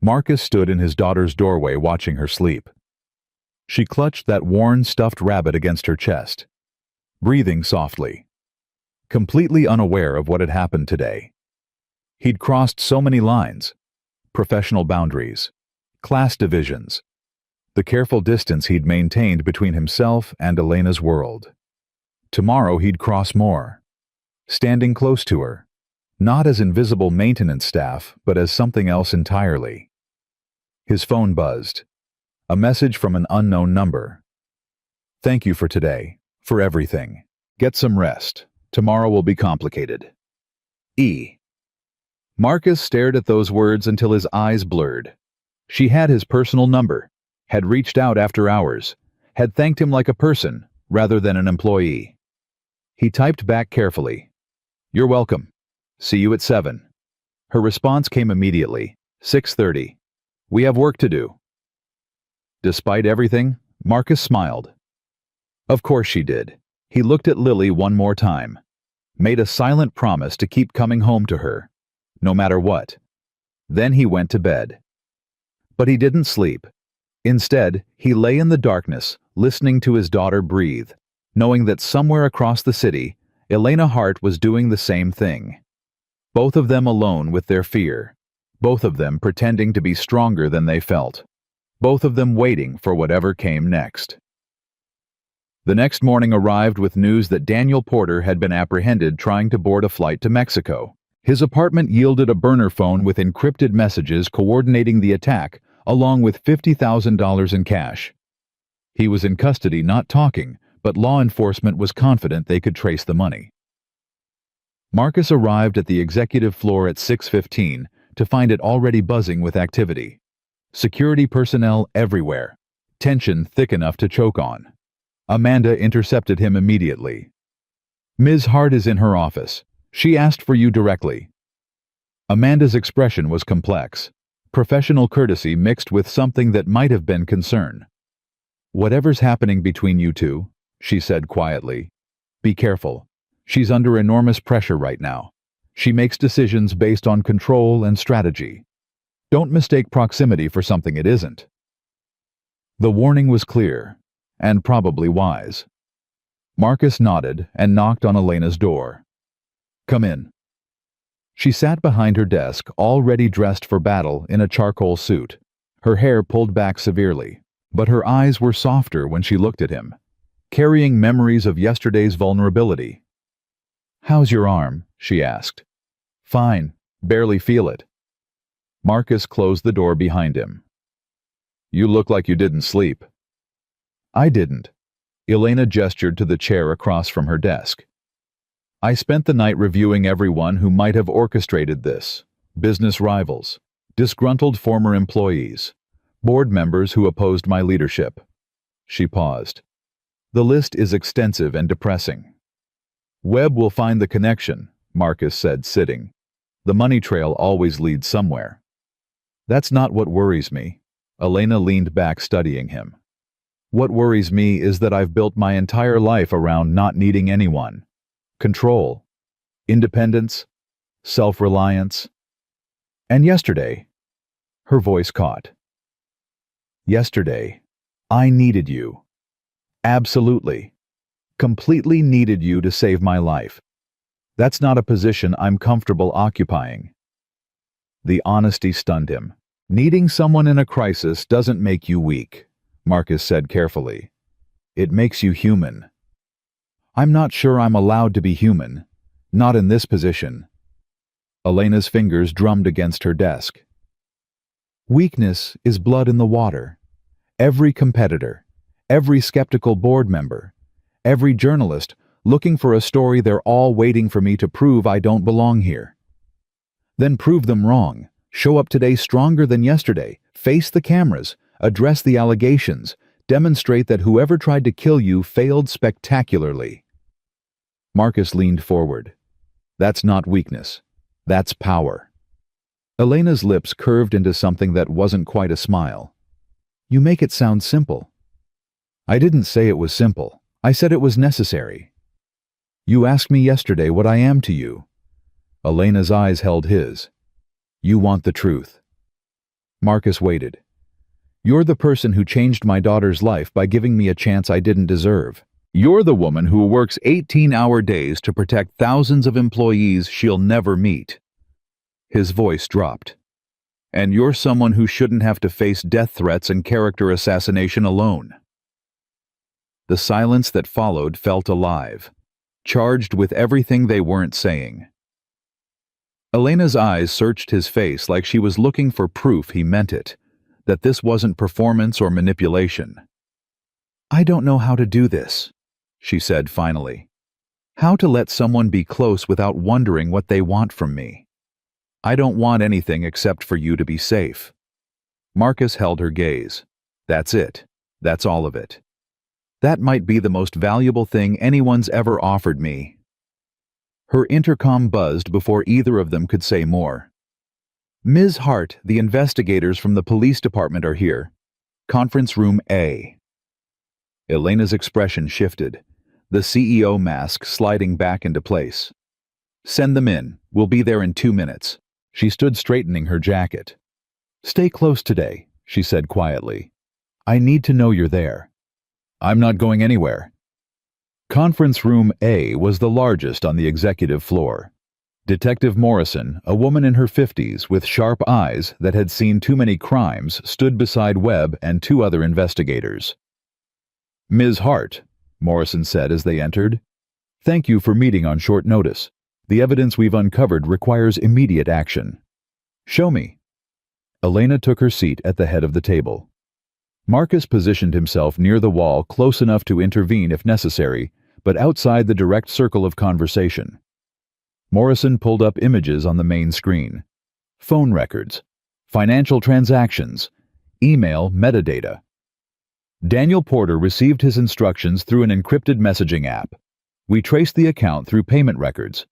Marcus stood in his daughter's doorway watching her sleep. She clutched that worn stuffed rabbit against her chest, breathing softly, completely unaware of what had happened today. He'd crossed so many lines, professional boundaries, class divisions, the careful distance he'd maintained between himself and Elena's world. Tomorrow he'd cross more, standing close to her, not as invisible maintenance staff, but as something else entirely. His phone buzzed. A message from an unknown number. "Thank you for today, for everything. Get some rest. Tomorrow will be complicated. E." Marcus stared at those words until his eyes blurred. She had his personal number, had reached out after hours, had thanked him like a person rather than an employee. He typed back carefully. "You're welcome. See you at 7. Her response came immediately. 6:30. "We have work to do." Despite everything, Marcus smiled. Of course she did. He looked at Lily one more time, made a silent promise to keep coming home to her, no matter what. Then he went to bed. But he didn't sleep. Instead, he lay in the darkness, listening to his daughter breathe, knowing that somewhere across the city, Elena Hart was doing the same thing. Both of them alone with their fear. Both of them pretending to be stronger than they felt. Both of them waiting for whatever came next. The next morning arrived with news that Daniel Porter had been apprehended trying to board a flight to Mexico. His apartment yielded a burner phone with encrypted messages coordinating the attack, along with $50,000 in cash. He was in custody not talking, but law enforcement was confident they could trace the money. Marcus arrived at the executive floor at 6:15 to find it already buzzing with activity. Security personnel everywhere, tension thick enough to choke on. Amanda intercepted him immediately. "Ms. Hart is in her office. She asked for you directly." Amanda's expression was complex, professional courtesy mixed with something that might have been concern. "Whatever's happening between you two," she said quietly, "be careful. She's under enormous pressure right now. She makes decisions based on control and strategy. Don't mistake proximity for something it isn't." The warning was clear, and probably wise. Marcus nodded and knocked on Elena's door. "Come in." She sat behind her desk, already dressed for battle in a charcoal suit, her hair pulled back severely, but her eyes were softer when she looked at him, carrying memories of yesterday's vulnerability. "How's your arm?" she asked. "Fine, barely feel it." Marcus closed the door behind him. "You look like you didn't sleep." "I didn't." Elena gestured to the chair across from her desk. "I spent the night reviewing everyone who might have orchestrated this. Business rivals, disgruntled former employees, board members who opposed my leadership." She paused. "The list is extensive and depressing." "Webb will find the connection," Marcus said, sitting. "The money trail always leads somewhere." "That's not what worries me." Elena leaned back, studying him. "What worries me is that I've built my entire life around not needing anyone. Control, independence, self-reliance. And yesterday," her voice caught. "Yesterday, I needed you. Absolutely, completely needed you to save my life. That's not a position I'm comfortable occupying." The honesty stunned him. "Needing someone in a crisis doesn't make you weak," Marcus said carefully. "It makes you human." "I'm not sure I'm allowed to be human. Not in this position." Elena's fingers drummed against her desk. "Weakness is blood in the water. Every competitor, every skeptical board member, every journalist looking for a story, they're all waiting for me to prove I don't belong here. Then prove them wrong. Show up today stronger than yesterday. Face the cameras. Address the allegations. Demonstrate that whoever tried to kill you failed spectacularly." Marcus leaned forward. "That's not weakness. That's power." Elena's lips curved into something that wasn't quite a smile. "You make it sound simple." "I didn't say it was simple. I said it was necessary." "You asked me yesterday what I am to you." Elena's eyes held his. "You want the truth." Marcus waited. "You're the person who changed my daughter's life by giving me a chance I didn't deserve. You're the woman who works 18-hour days to protect thousands of employees she'll never meet." His voice dropped. And you're someone who shouldn't have to face death threats and character assassination alone. The silence that followed felt alive, charged with everything they weren't saying. Elena's eyes searched his face like she was looking for proof he meant it, that this wasn't performance or manipulation. "I don't know how to do this," she said finally. "How to let someone be close without wondering what they want from me. I don't want anything except for you to be safe." Marcus held her gaze. "That's it. That's all of it. That might be the most valuable thing anyone's ever offered me." Her intercom buzzed before either of them could say more. "Ms. Hart, the investigators from the police department are here. Conference room A." Elena's expression shifted, the CEO mask sliding back into place. "Send them in. We'll be there in 2 minutes." She stood straightening her jacket. "Stay close today," she said quietly. "I need to know you're there." "I'm not going anywhere." Conference room A was the largest on the executive floor. Detective Morrison, a woman in her 50s with sharp eyes that had seen too many crimes, stood beside Webb and 2 other investigators. "Ms. Hart," Morrison said as they entered, "thank you for meeting on short notice. The evidence we've uncovered requires immediate action." "Show me." Elena took her seat at the head of the table. Marcus positioned himself near the wall, close enough to intervene if necessary, but outside the direct circle of conversation. Morrison pulled up images on the main screen. Phone records, financial transactions, email metadata. Daniel Porter received his instructions through an encrypted messaging app. We traced the account through payment records.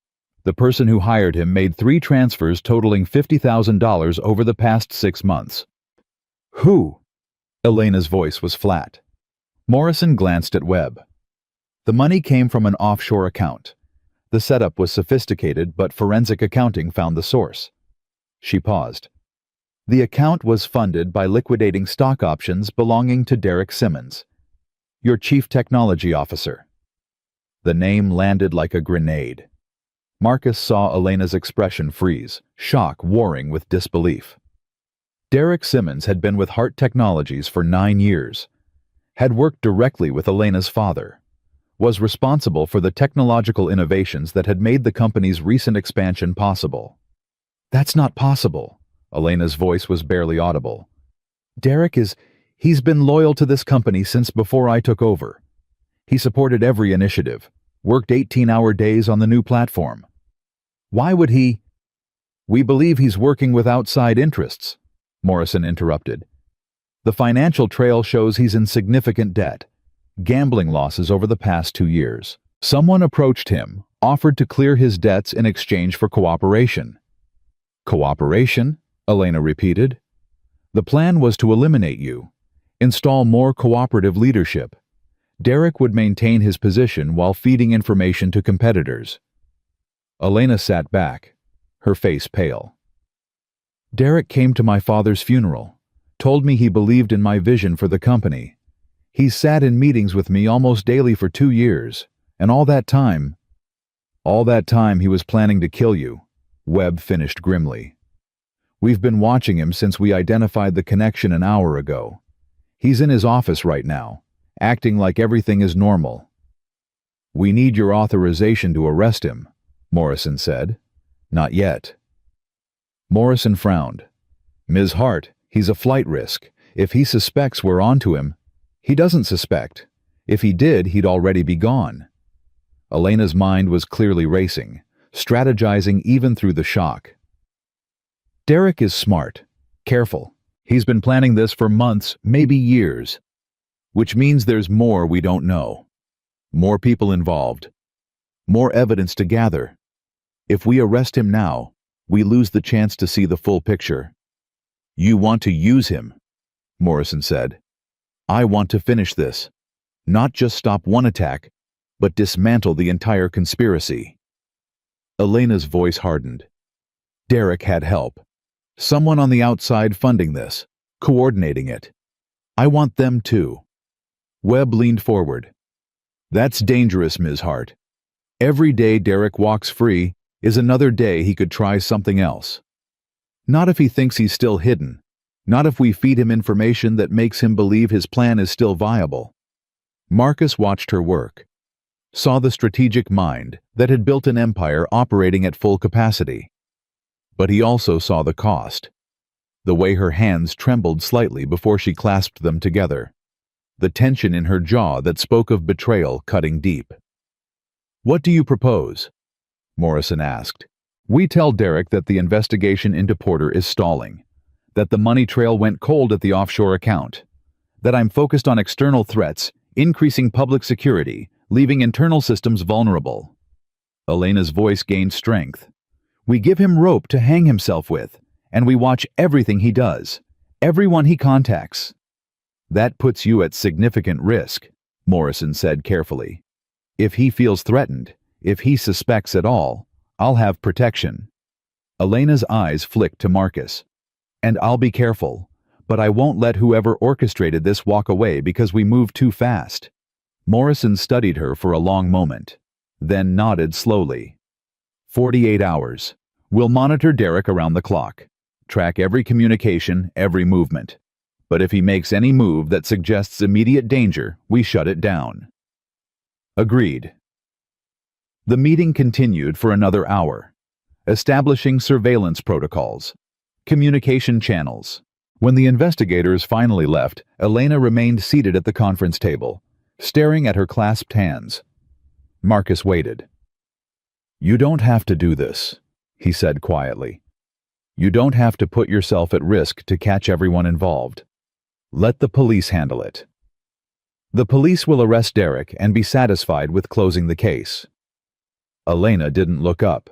The person who hired him made 3 transfers totaling $50,000 over the past 6 months. "Who?" Elena's voice was flat. Morrison glanced at Webb. "The money came from an offshore account. The setup was sophisticated, but forensic accounting found the source." She paused. "The account was funded by liquidating stock options belonging to Derek Simmons, your chief technology officer." The name landed like a grenade. Marcus saw Elena's expression freeze, shock warring with disbelief. Derek Simmons had been with Hart Technologies for 9 years, had worked directly with Elena's father, was responsible for the technological innovations that had made the company's recent expansion possible. "That's not possible." Elena's voice was barely audible. He's been loyal to this company since before I took over. He supported every initiative, worked 18-hour days on the new platform. Why would he?" "We believe he's working with outside interests," Morrison interrupted. "The financial trail shows he's in significant debt, gambling losses over the past 2 years. Someone approached him, offered to clear his debts in exchange for cooperation." "Cooperation?" Elena repeated. "The plan was to eliminate you, install more cooperative leadership. Derek would maintain his position while feeding information to competitors." Elena sat back, her face pale. "Derek came to my father's funeral, told me he believed in my vision for the company. He's sat in meetings with me almost daily for 2 years, and all that time he was planning to kill you," Webb finished grimly. "We've been watching him since we identified the connection an hour ago. He's in his office right now, acting like everything is normal." "We need your authorization to arrest him," Morrison said. "Not yet." Morrison frowned. "Ms. Hart, he's a flight risk. If he suspects we're onto him—" "He doesn't suspect. If he did, he'd already be gone." Elena's mind was clearly racing, strategizing even through the shock. "Derek is smart, careful. He's been planning this for months, maybe years. Which means there's more we don't know. More people involved. More evidence to gather. If we arrest him now, we lose the chance to see the full picture." "You want to use him," Morrison said. "I want to finish this. Not just stop one attack, but dismantle the entire conspiracy." Elena's voice hardened. Derek had help. Someone on the outside funding this, coordinating it. I want them too. Webb leaned forward. "That's dangerous, Ms. Hart. Every day Derek walks free is another day he could try something else." Not if he thinks he's still hidden. Not if we feed him information that makes him believe his plan is still viable. Marcus watched her work, saw the strategic mind that had built an empire operating at full capacity. But he also saw the cost. The way her hands trembled slightly before she clasped them together. The tension in her jaw that spoke of betrayal cutting deep. "What do you propose?" Morrison asked. "We tell Derek that the investigation into Porter is stalling, that the money trail went cold at the offshore account, that I'm focused on external threats, increasing public security, leaving internal systems vulnerable." Elena's voice gained strength. "We give him rope to hang himself with, and we watch everything he does, everyone he contacts." "That puts you at significant risk," Morrison said carefully. "If he feels threatened, if he suspects at all, I'll have protection." Elena's eyes flicked to Marcus. "And I'll be careful, but I won't let whoever orchestrated this walk away because we moved too fast." Morrison studied her for a long moment, then nodded slowly. 48 hours. We'll monitor Derek around the clock, track every communication, every movement. But if he makes any move that suggests immediate danger, we shut it down." Agreed. The meeting continued for another hour, establishing surveillance protocols, communication channels. When the investigators finally left, Elena remained seated at the conference table, staring at her clasped hands. Marcus waited. "You don't have to do this," he said quietly. "You don't have to put yourself at risk to catch everyone involved. Let the police handle it. The police will arrest Derek and be satisfied with closing the case." Elena didn't look up.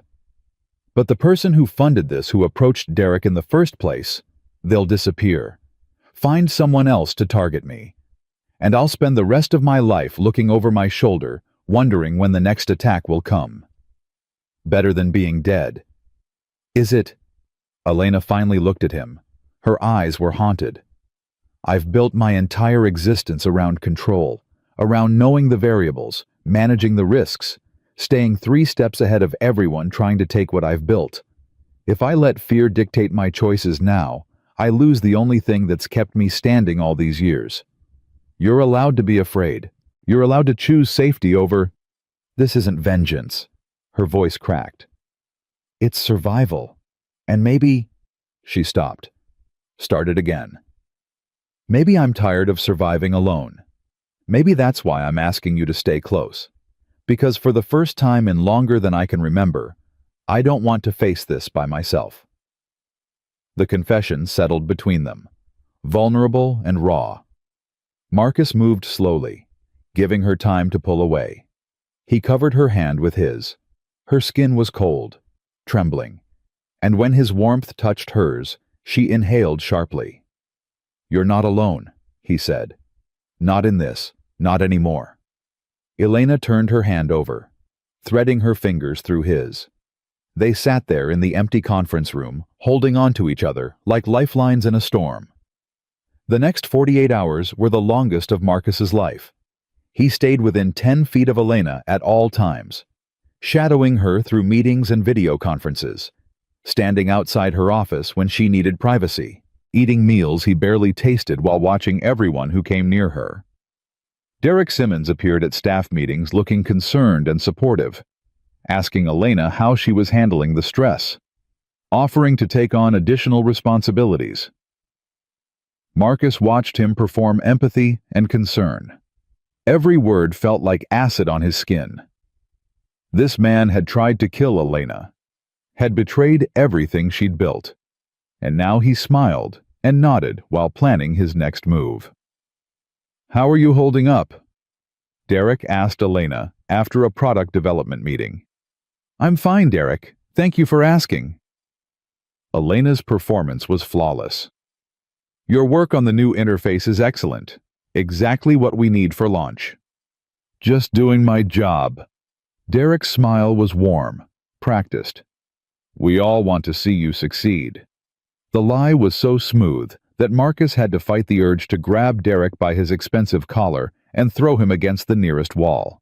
"But the person who funded this, who approached Derek in the first place, they'll disappear. Find someone else to target me. And I'll spend the rest of my life looking over my shoulder, wondering when the next attack will come. Better than being dead." "Is it?" Elena finally looked at him. Her eyes were haunted. "I've built my entire existence around control, around knowing the variables, managing the risks, staying 3 steps ahead of everyone trying to take what I've built. If I let fear dictate my choices now, I lose the only thing that's kept me standing all these years. You're allowed to be afraid. You're allowed to choose safety over—" "This isn't vengeance." Her voice cracked. "It's survival. And maybe—" She stopped. Started again. "Maybe I'm tired of surviving alone. Maybe that's why I'm asking you to stay close. Because for the first time in longer than I can remember, I don't want to face this by myself." The confession settled between them, vulnerable and raw. Marcus moved slowly, giving her time to pull away. He covered her hand with his. Her skin was cold, trembling, and when his warmth touched hers, she inhaled sharply. "You're not alone," he said. "Not in this, not anymore." Elena turned her hand over, threading her fingers through his. They sat there in the empty conference room, holding on to each other like lifelines in a storm. The next 48 hours were the longest of Marcus's life. He stayed within 10 feet of Elena at all times, shadowing her through meetings and video conferences, standing outside her office when she needed privacy, eating meals he barely tasted while watching everyone who came near her. Derek Simmons appeared at staff meetings looking concerned and supportive, asking Elena how she was handling the stress, offering to take on additional responsibilities. Marcus watched him perform empathy and concern. Every word felt like acid on his skin. This man had tried to kill Elena, had betrayed everything she'd built, and now he smiled and nodded while planning his next move. "How are you holding up?" Derek asked Elena after a product development meeting. "I'm fine, Derek. Thank you for asking." Elena's performance was flawless. "Your work on the new interface is excellent. Exactly what we need for launch." "Just doing my job." Derek's smile was warm, practiced. "We all want to see you succeed." The lie was so smooth that Marcus had to fight the urge to grab Derek by his expensive collar and throw him against the nearest wall.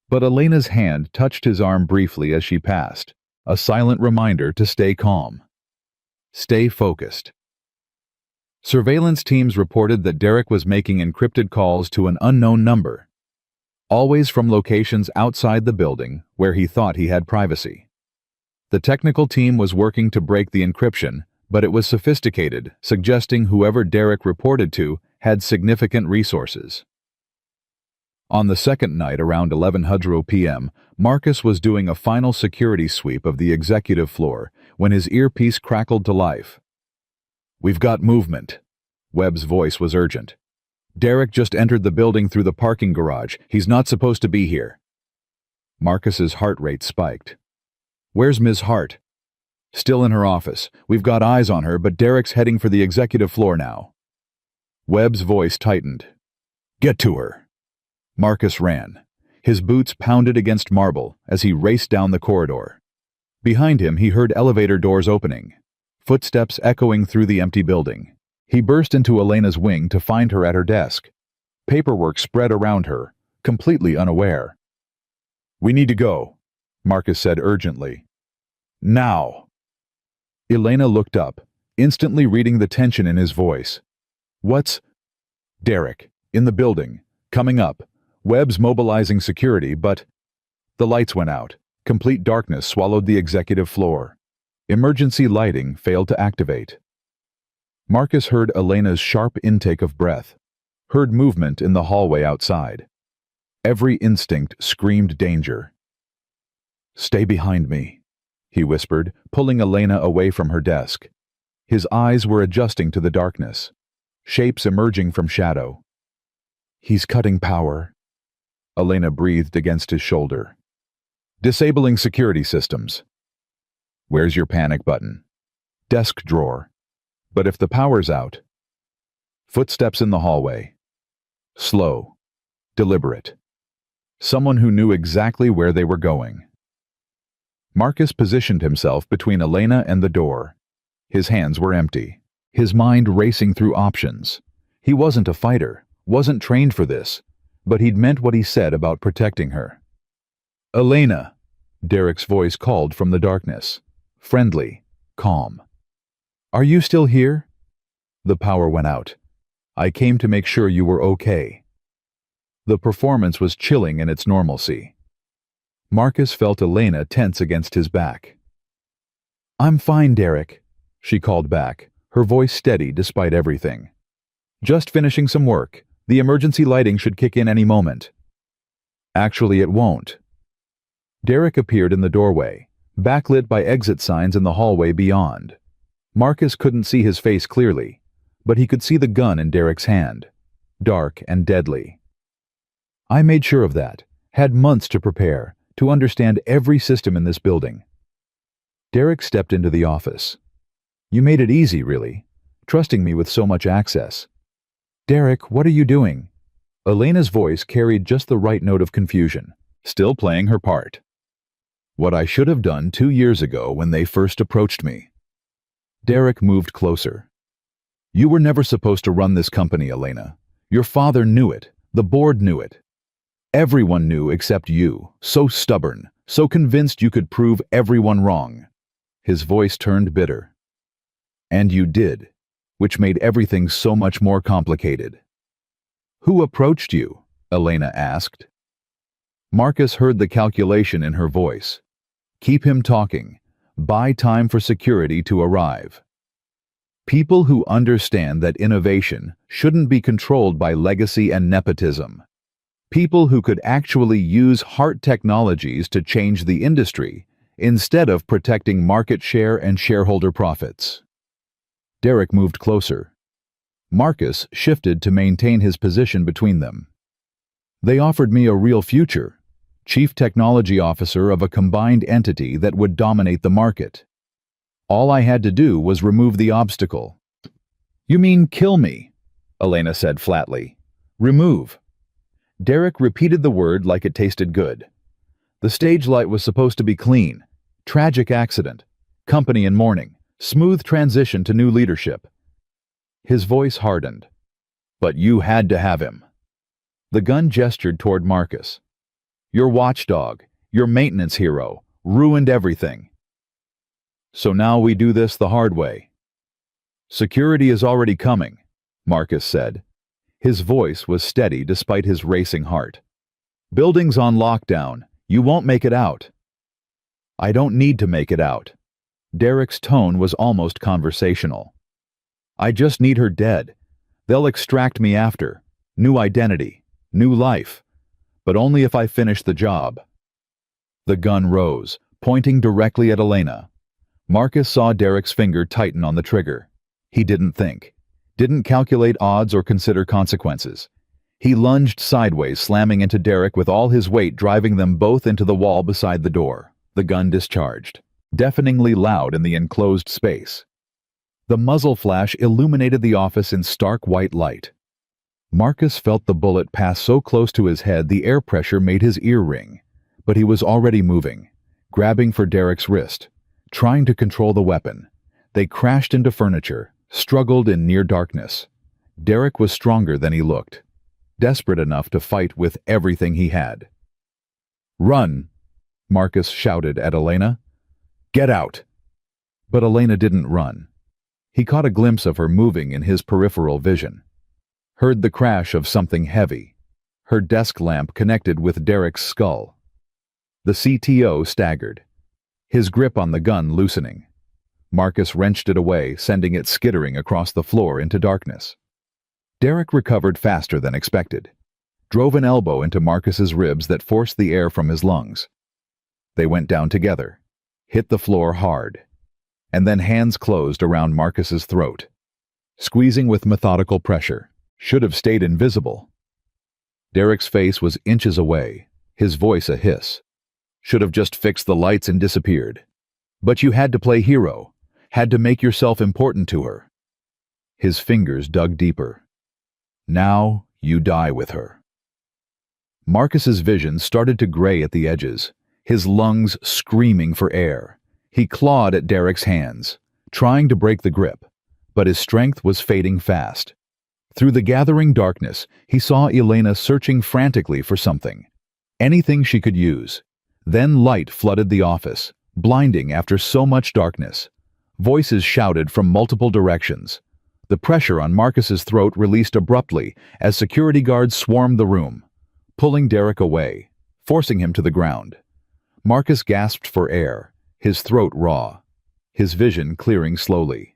But Elena's hand touched his arm briefly as she passed, a silent reminder to stay calm. Stay focused. Surveillance teams reported that Derek was making encrypted calls to an unknown number, always from locations outside the building where he thought he had privacy. The technical team was working to break the encryption, but it was sophisticated, suggesting whoever Derek reported to had significant resources. On the second night around 11:00 p.m., Marcus was doing a final security sweep of the executive floor when his earpiece crackled to life. "We've got movement." Webb's voice was urgent. "Derek just entered the building through the parking garage. He's not supposed to be here." Marcus's heart rate spiked. "Where's Ms. Hart?" "Still in her office. We've got eyes on her, but Derek's heading for the executive floor now." Webb's voice tightened. "Get to her." Marcus ran. His boots pounded against marble as he raced down the corridor. Behind him, he heard elevator doors opening, footsteps echoing through the empty building. He burst into Elena's wing to find her at her desk. Paperwork spread around her, completely unaware. "We need to go," Marcus said urgently. "Now." Elena looked up, instantly reading the tension in his voice. "What's—" "Derek, in the building, coming up. Webb's mobilizing security, but—" The lights went out. Complete darkness swallowed the executive floor. Emergency lighting failed to activate. Marcus heard Elena's sharp intake of breath, heard movement in the hallway outside. Every instinct screamed danger. "Stay behind me," he whispered, pulling Elena away from her desk. His eyes were adjusting to the darkness, shapes emerging from shadow. "He's cutting power." Elena breathed against his shoulder. "Disabling security systems." "Where's your panic button?" "Desk drawer." "But if the power's out—" Footsteps in the hallway. Slow, deliberate. Someone who knew exactly where they were going. Marcus positioned himself between Elena and the door. His hands were empty, his mind racing through options. He wasn't a fighter, wasn't trained for this, but he'd meant what he said about protecting her. "Elena," Derek's voice called from the darkness. Friendly, calm. "Are you still here?" "The power went out. I came to make sure you were okay." The performance was chilling in its normalcy. Marcus felt Elena tense against his back. "I'm fine, Derek," she called back, her voice steady despite everything. "Just finishing some work. The emergency lighting should kick in any moment." "Actually, it won't." Derek appeared in the doorway, backlit by exit signs in the hallway beyond. Marcus couldn't see his face clearly, but he could see the gun in Derek's hand, dark and deadly. "I made sure of that, had months to prepare, to understand every system in this building." Derek stepped into the office. "You made it easy, really, trusting me with so much access." "Derek, what are you doing?" Elena's voice carried just the right note of confusion, still playing her part. "What I should have done 2 years ago when they first approached me." Derek moved closer. "You were never supposed to run this company, Elena. Your father knew it. The board knew it. Everyone knew except you, so stubborn, so convinced you could prove everyone wrong." His voice turned bitter. "And you did, which made everything so much more complicated." "Who approached you?" Elena asked. Marcus heard the calculation in her voice. Keep him talking. Buy time for security to arrive. People who understand that innovation shouldn't be controlled by legacy and nepotism. People who could actually use Hart Technologies to change the industry instead of protecting market share and shareholder profits. Derek moved closer. Marcus shifted to maintain his position between them. "They offered me a real future. Chief Technology Officer of a combined entity that would dominate the market. All I had to do was remove the obstacle." "You mean kill me?" Elena said flatly. "Remove." Derek repeated the word like it tasted good. "The stage light was supposed to be clean. Tragic accident. Company in mourning. Smooth transition to new leadership." His voice hardened. "But you had to have him." The gun gestured toward Marcus. "Your watchdog, your maintenance hero, ruined everything. So now we do this the hard way. Security is already coming, Marcus said. His voice was steady despite his racing heart. Building's on lockdown. You won't make it out. I don't need to make it out. Derek's tone was almost conversational. I just need her dead. They'll extract me after. New identity. New life. But only if I finish the job. The gun rose, pointing directly at Elena. Marcus saw Derek's finger tighten on the trigger. He didn't think. Didn't calculate odds or consider consequences. He lunged sideways, slamming into Derek with all his weight, driving them both into the wall beside the door. The gun discharged, deafeningly loud in the enclosed space. The muzzle flash illuminated the office in stark white light. Marcus felt the bullet pass so close to his head the air pressure made his ear ring. But he was already moving, grabbing for Derek's wrist, trying to control the weapon. They crashed into furniture, struggled in near darkness. Derek was stronger than he looked, desperate enough to fight with everything he had. "Run!" Marcus shouted at Elena. "Get out!" But Elena didn't run. He caught a glimpse of her moving in his peripheral vision. Heard the crash of something heavy. Her desk lamp connected with Derek's skull. The CTO staggered, his grip on the gun loosening. Marcus wrenched it away, sending it skittering across the floor into darkness. Derek recovered faster than expected, drove an elbow into Marcus's ribs that forced the air from his lungs. They went down together, hit the floor hard, and then hands closed around Marcus's throat, squeezing with methodical pressure. Should have stayed invisible. Derek's face was inches away, his voice a hiss. Should have just fixed the lights and disappeared. But you had to play hero, had to make yourself important to her. His fingers dug deeper. Now you die with her. Marcus's vision started to gray at the edges, his lungs screaming for air. He clawed at Derek's hands, trying to break the grip, but his strength was fading fast. Through the gathering darkness, he saw Elena searching frantically for something. Anything she could use. Then light flooded the office, blinding after so much darkness. Voices shouted from multiple directions. The pressure on Marcus's throat released abruptly as security guards swarmed the room, pulling Derek away, forcing him to the ground. Marcus gasped for air, his throat raw, his vision clearing slowly.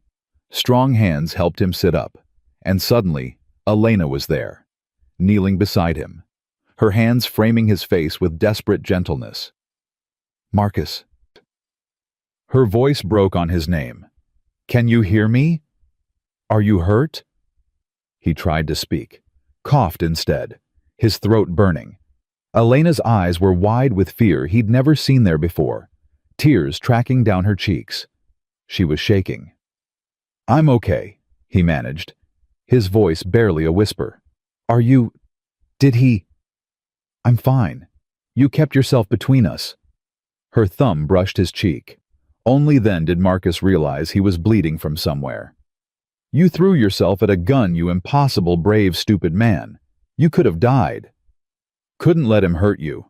Strong hands helped him sit up, and suddenly, Elena was there, kneeling beside him, her hands framing his face with desperate gentleness. "Marcus." Her voice broke on his name. "Can you hear me? Are you hurt?" He tried to speak, coughed instead, his throat burning. Elena's eyes were wide with fear he'd never seen there before, tears tracking down her cheeks. She was shaking. "I'm okay," he managed, his voice barely a whisper. "Are you... Did he... I'm fine. You kept yourself between us." Her thumb brushed his cheek. Only then did Marcus realize he was bleeding from somewhere. "You threw yourself at a gun, you impossible, brave, stupid man. You could have died." "Couldn't let him hurt you."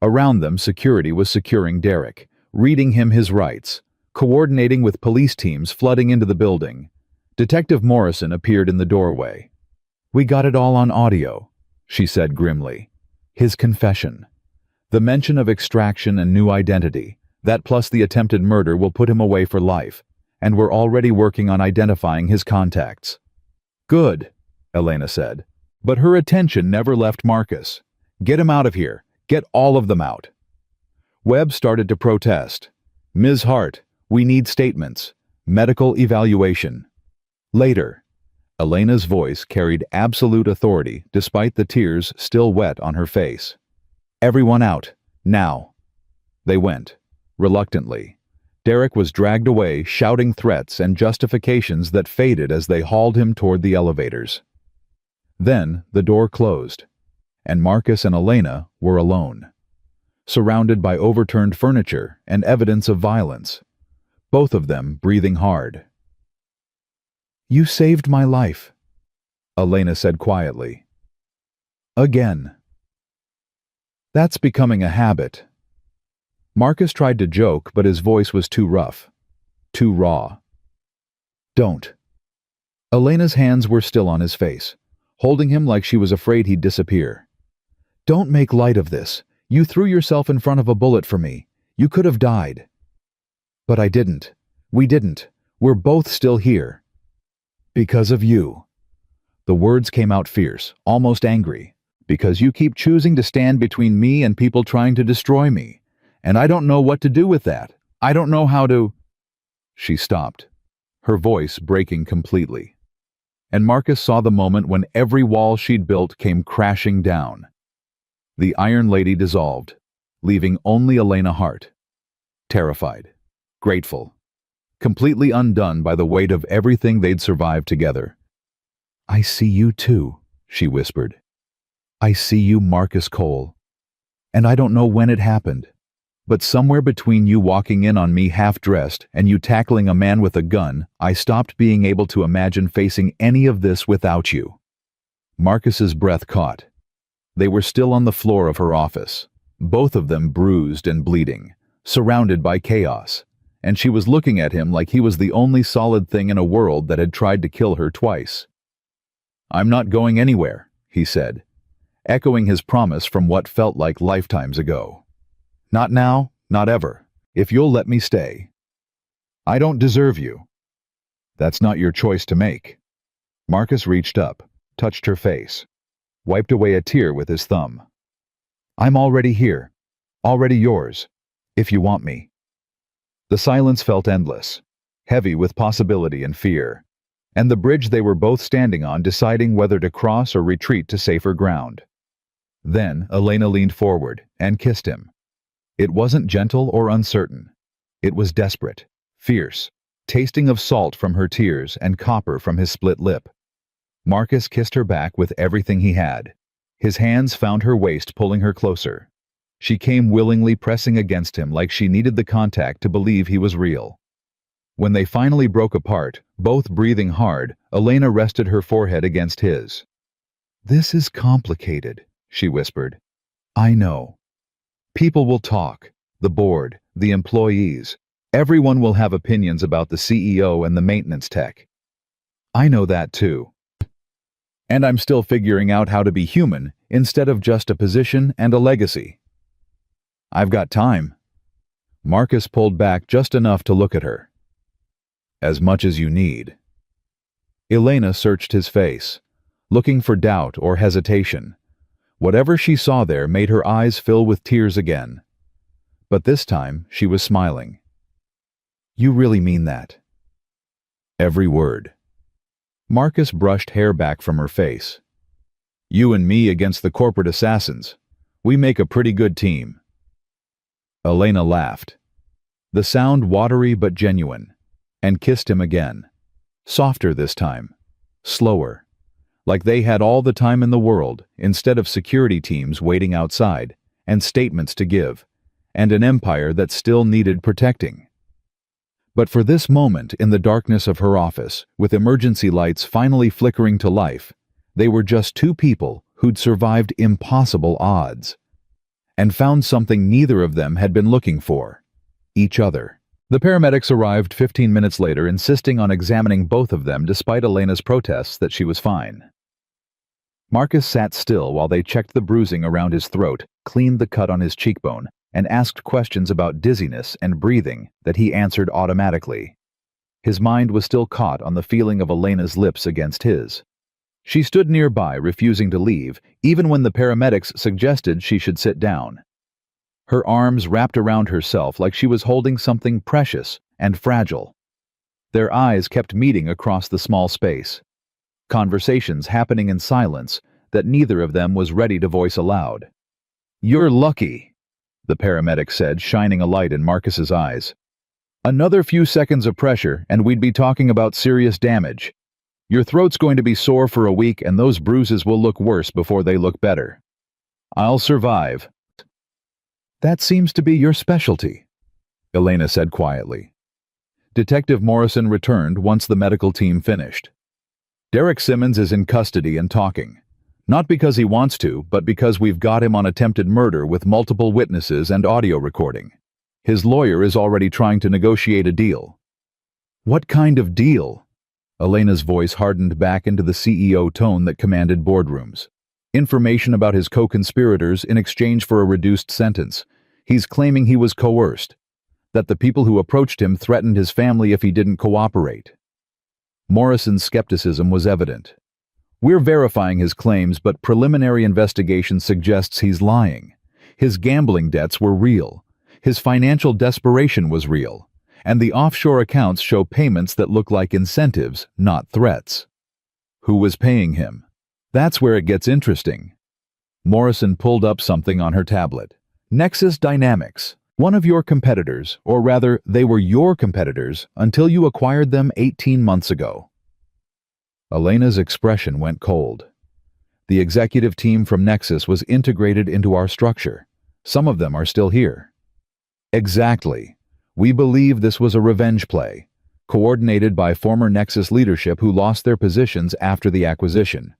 Around them, security was securing Derek, reading him his rights, coordinating with police teams flooding into the building. Detective Morrison appeared in the doorway. "We got it all on audio," she said grimly. His confession. The mention of extraction and new identity, that plus the attempted murder will put him away for life, and we're already working on identifying his contacts. "Good," Elena said, but her attention never left Marcus. "Get him out of here. Get all of them out." Webb started to protest. "Ms. Hart, we need statements. Medical evaluation." Later. Elena's voice carried absolute authority despite the tears still wet on her face. "Everyone out, now." They went, reluctantly. Derek was dragged away, shouting threats and justifications that faded as they hauled him toward the elevators. Then the door closed, and Marcus and Elena were alone, surrounded by overturned furniture and evidence of violence, both of them breathing hard. "You saved my life," Elena said quietly. "Again." "That's becoming a habit." Marcus tried to joke, but his voice was too rough, too raw. "Don't," Elena's hands were still on his face, holding him like she was afraid he'd disappear. "Don't make light of this. You threw yourself in front of a bullet for me. You could have died." "But I didn't. We didn't. We're both still here. Because of you." The words came out fierce, almost angry. "Because you keep choosing to stand between me and people trying to destroy me. And I don't know what to do with that. I don't know how to—" She stopped, her voice breaking completely. And Marcus saw the moment when every wall she'd built came crashing down. The Iron Lady dissolved, leaving only Elena Hart. Terrified, grateful, completely undone by the weight of everything they'd survived together. "I see you too," she whispered. "I see you, Marcus Cole. And I don't know when it happened, but somewhere between you walking in on me half-dressed and you tackling a man with a gun, I stopped being able to imagine facing any of this without you." Marcus's breath caught. They were still on the floor of her office, both of them bruised and bleeding, surrounded by chaos, and she was looking at him like he was the only solid thing in a world that had tried to kill her twice. "I'm not going anywhere," he said, echoing his promise from what felt like lifetimes ago. "Not now, not ever, if you'll let me stay. I don't deserve you." "That's not your choice to make." Marcus reached up, touched her face, wiped away a tear with his thumb. "I'm already here, already yours, if you want me." The silence felt endless, heavy with possibility and fear, and the bridge they were both standing on deciding whether to cross or retreat to safer ground. Then Elena leaned forward and kissed him. It wasn't gentle or uncertain. It was desperate, fierce, tasting of salt from her tears and copper from his split lip. Marcus kissed her back with everything he had. His hands found her waist, pulling her closer. She came willingly, pressing against him like she needed the contact to believe he was real. When they finally broke apart, both breathing hard, Elena rested her forehead against his. "This is complicated," she whispered. "I know. People will talk, the board, the employees. Everyone will have opinions about the CEO and the maintenance tech. I know that too. And I'm still figuring out how to be human instead of just a position and a legacy. I've got time." Marcus pulled back just enough to look at her. "As much as you need." Elena searched his face, looking for doubt or hesitation. Whatever she saw there made her eyes fill with tears again. But this time she was smiling. "You really mean that?" "Every word." Marcus brushed hair back from her face. "You and me against the corporate assassins. We make a pretty good team." Elena laughed, the sound watery but genuine, and kissed him again. Softer this time, slower, like they had all the time in the world instead of security teams waiting outside, and statements to give, and an empire that still needed protecting. But for this moment in the darkness of her office, with emergency lights finally flickering to life, they were just two people who'd survived impossible odds, and found something neither of them had been looking for: each other. The paramedics arrived 15 minutes later, insisting on examining both of them despite Elena's protests that she was fine. Marcus sat still while they checked the bruising around his throat, cleaned the cut on his cheekbone, and asked questions about dizziness and breathing that he answered automatically. His mind was still caught on the feeling of Elena's lips against his. She stood nearby, refusing to leave, even when the paramedics suggested she should sit down. Her arms wrapped around herself like she was holding something precious and fragile. Their eyes kept meeting across the small space. Conversations happening in silence that neither of them was ready to voice aloud. "You're lucky," the paramedic said, shining a light in Marcus's eyes. "Another few seconds of pressure and we'd be talking about serious damage. Your throat's going to be sore for a week and those bruises will look worse before they look better. I'll survive." "That seems to be your specialty," Elena said quietly. Detective Morrison returned once the medical team finished. "Derek Simmons is in custody and talking. Not because he wants to, but because we've got him on attempted murder with multiple witnesses and audio recording. His lawyer is already trying to negotiate a deal." "What kind of deal?" Elena's voice hardened back into the CEO tone that commanded boardrooms. Information about his co-conspirators in exchange for a reduced sentence. He's claiming he was coerced, that the people who approached him threatened his family if he didn't cooperate. Morrison's skepticism was evident. We're verifying his claims, but preliminary investigation suggests he's lying. His gambling debts were real. His financial desperation was real. And the offshore accounts show payments that look like incentives, not threats. Who was paying him? That's where it gets interesting. Morrison pulled up something on her tablet. Nexus Dynamics. One of your competitors, or rather, they were your competitors until you acquired them 18 months ago. Elena's expression went cold. The executive team from Nexus was integrated into our structure. Some of them are still here. Exactly. We believe this was a revenge play, coordinated by former Nexus leadership who lost their positions after the acquisition.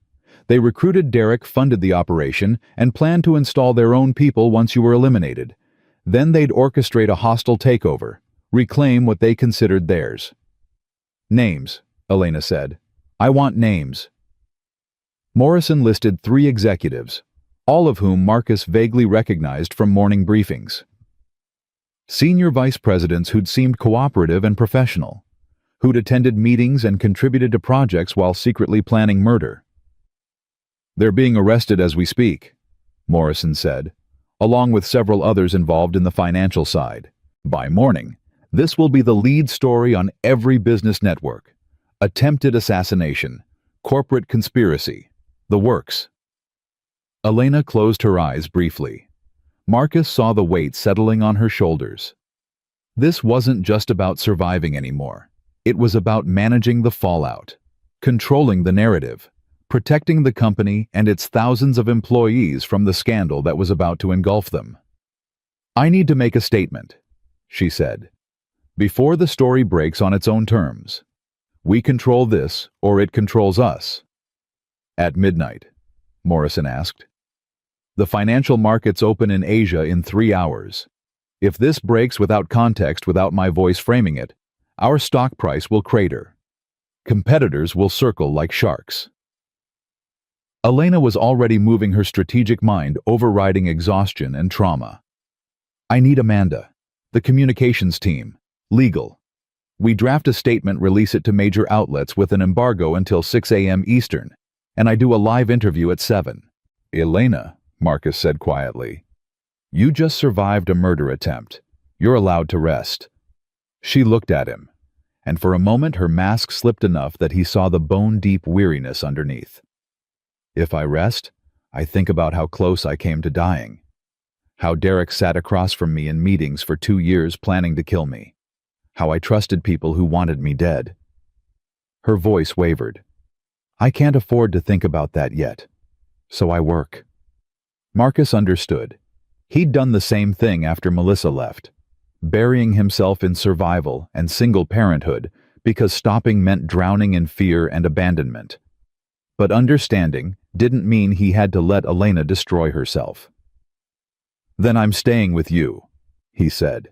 They recruited Derek, funded the operation, and planned to install their own people once you were eliminated. Then they'd orchestrate a hostile takeover, reclaim what they considered theirs. Names, Elena said. I want names. Morrison listed 3 executives, all of whom Marcus vaguely recognized from morning briefings. Senior vice presidents who'd seemed cooperative and professional, who'd attended meetings and contributed to projects while secretly planning murder. They're being arrested as we speak, Morrison said, along with several others involved in the financial side. By morning, this will be the lead story on every business network. Attempted assassination, corporate conspiracy, the works. Elena closed her eyes briefly. Marcus saw the weight settling on her shoulders. This wasn't just about surviving anymore. It was about managing the fallout, controlling the narrative, protecting the company and its thousands of employees from the scandal that was about to engulf them. I need to make a statement, she said, before the story breaks on its own terms. We control this, or it controls us. At midnight, Morrison asked. The financial markets open in Asia in 3 hours. If this breaks without context, without my voice framing it, our stock price will crater. Competitors will circle like sharks. Elena was already moving her strategic mind, overriding exhaustion and trauma. I need Amanda, the communications team, legal. We draft a statement, release it to major outlets with an embargo until 6 a.m. Eastern, and I do a live interview at 7. Elena, Marcus said quietly, you just survived a murder attempt. You're allowed to rest. She looked at him, and for a moment her mask slipped enough that he saw the bone-deep weariness underneath. If I rest, I think about how close I came to dying. How Derek sat across from me in meetings for 2 years planning to kill me. How I trusted people who wanted me dead. Her voice wavered. I can't afford to think about that yet. So I work. Marcus understood. He'd done the same thing after Melissa left, burying himself in survival and single parenthood because stopping meant drowning in fear and abandonment. But understanding didn't mean he had to let Elena destroy herself. Then I'm staying with you, he said.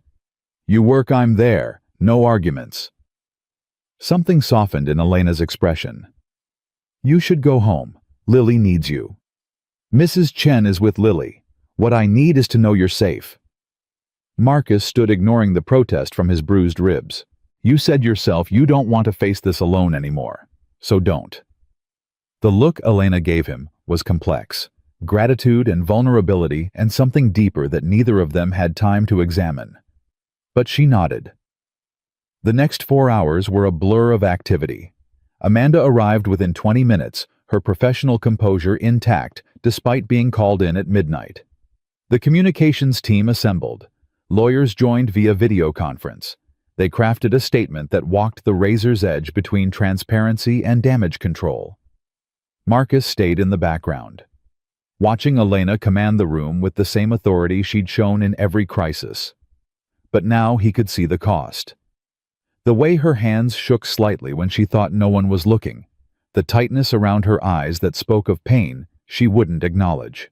You work, I'm there, no arguments. Something softened in Elena's expression. You should go home. Lily needs you. Mrs. Chen is with Lily. What I need is to know you're safe. Marcus stood, ignoring the protest from his bruised ribs. You said yourself you don't want to face this alone anymore, so don't. The look Elena gave him was complex, gratitude and vulnerability and something deeper that neither of them had time to examine. But she nodded. The next 4 hours were a blur of activity. Amanda arrived within 20 minutes, her professional composure intact despite being called in at midnight. The communications team assembled. Lawyers joined via video conference. They crafted a statement that walked the razor's edge between transparency and damage control. Marcus stayed in the background, watching Elena command the room with the same authority she'd shown in every crisis. But now he could see the cost. The way her hands shook slightly when she thought no one was looking, the tightness around her eyes that spoke of pain she wouldn't acknowledge.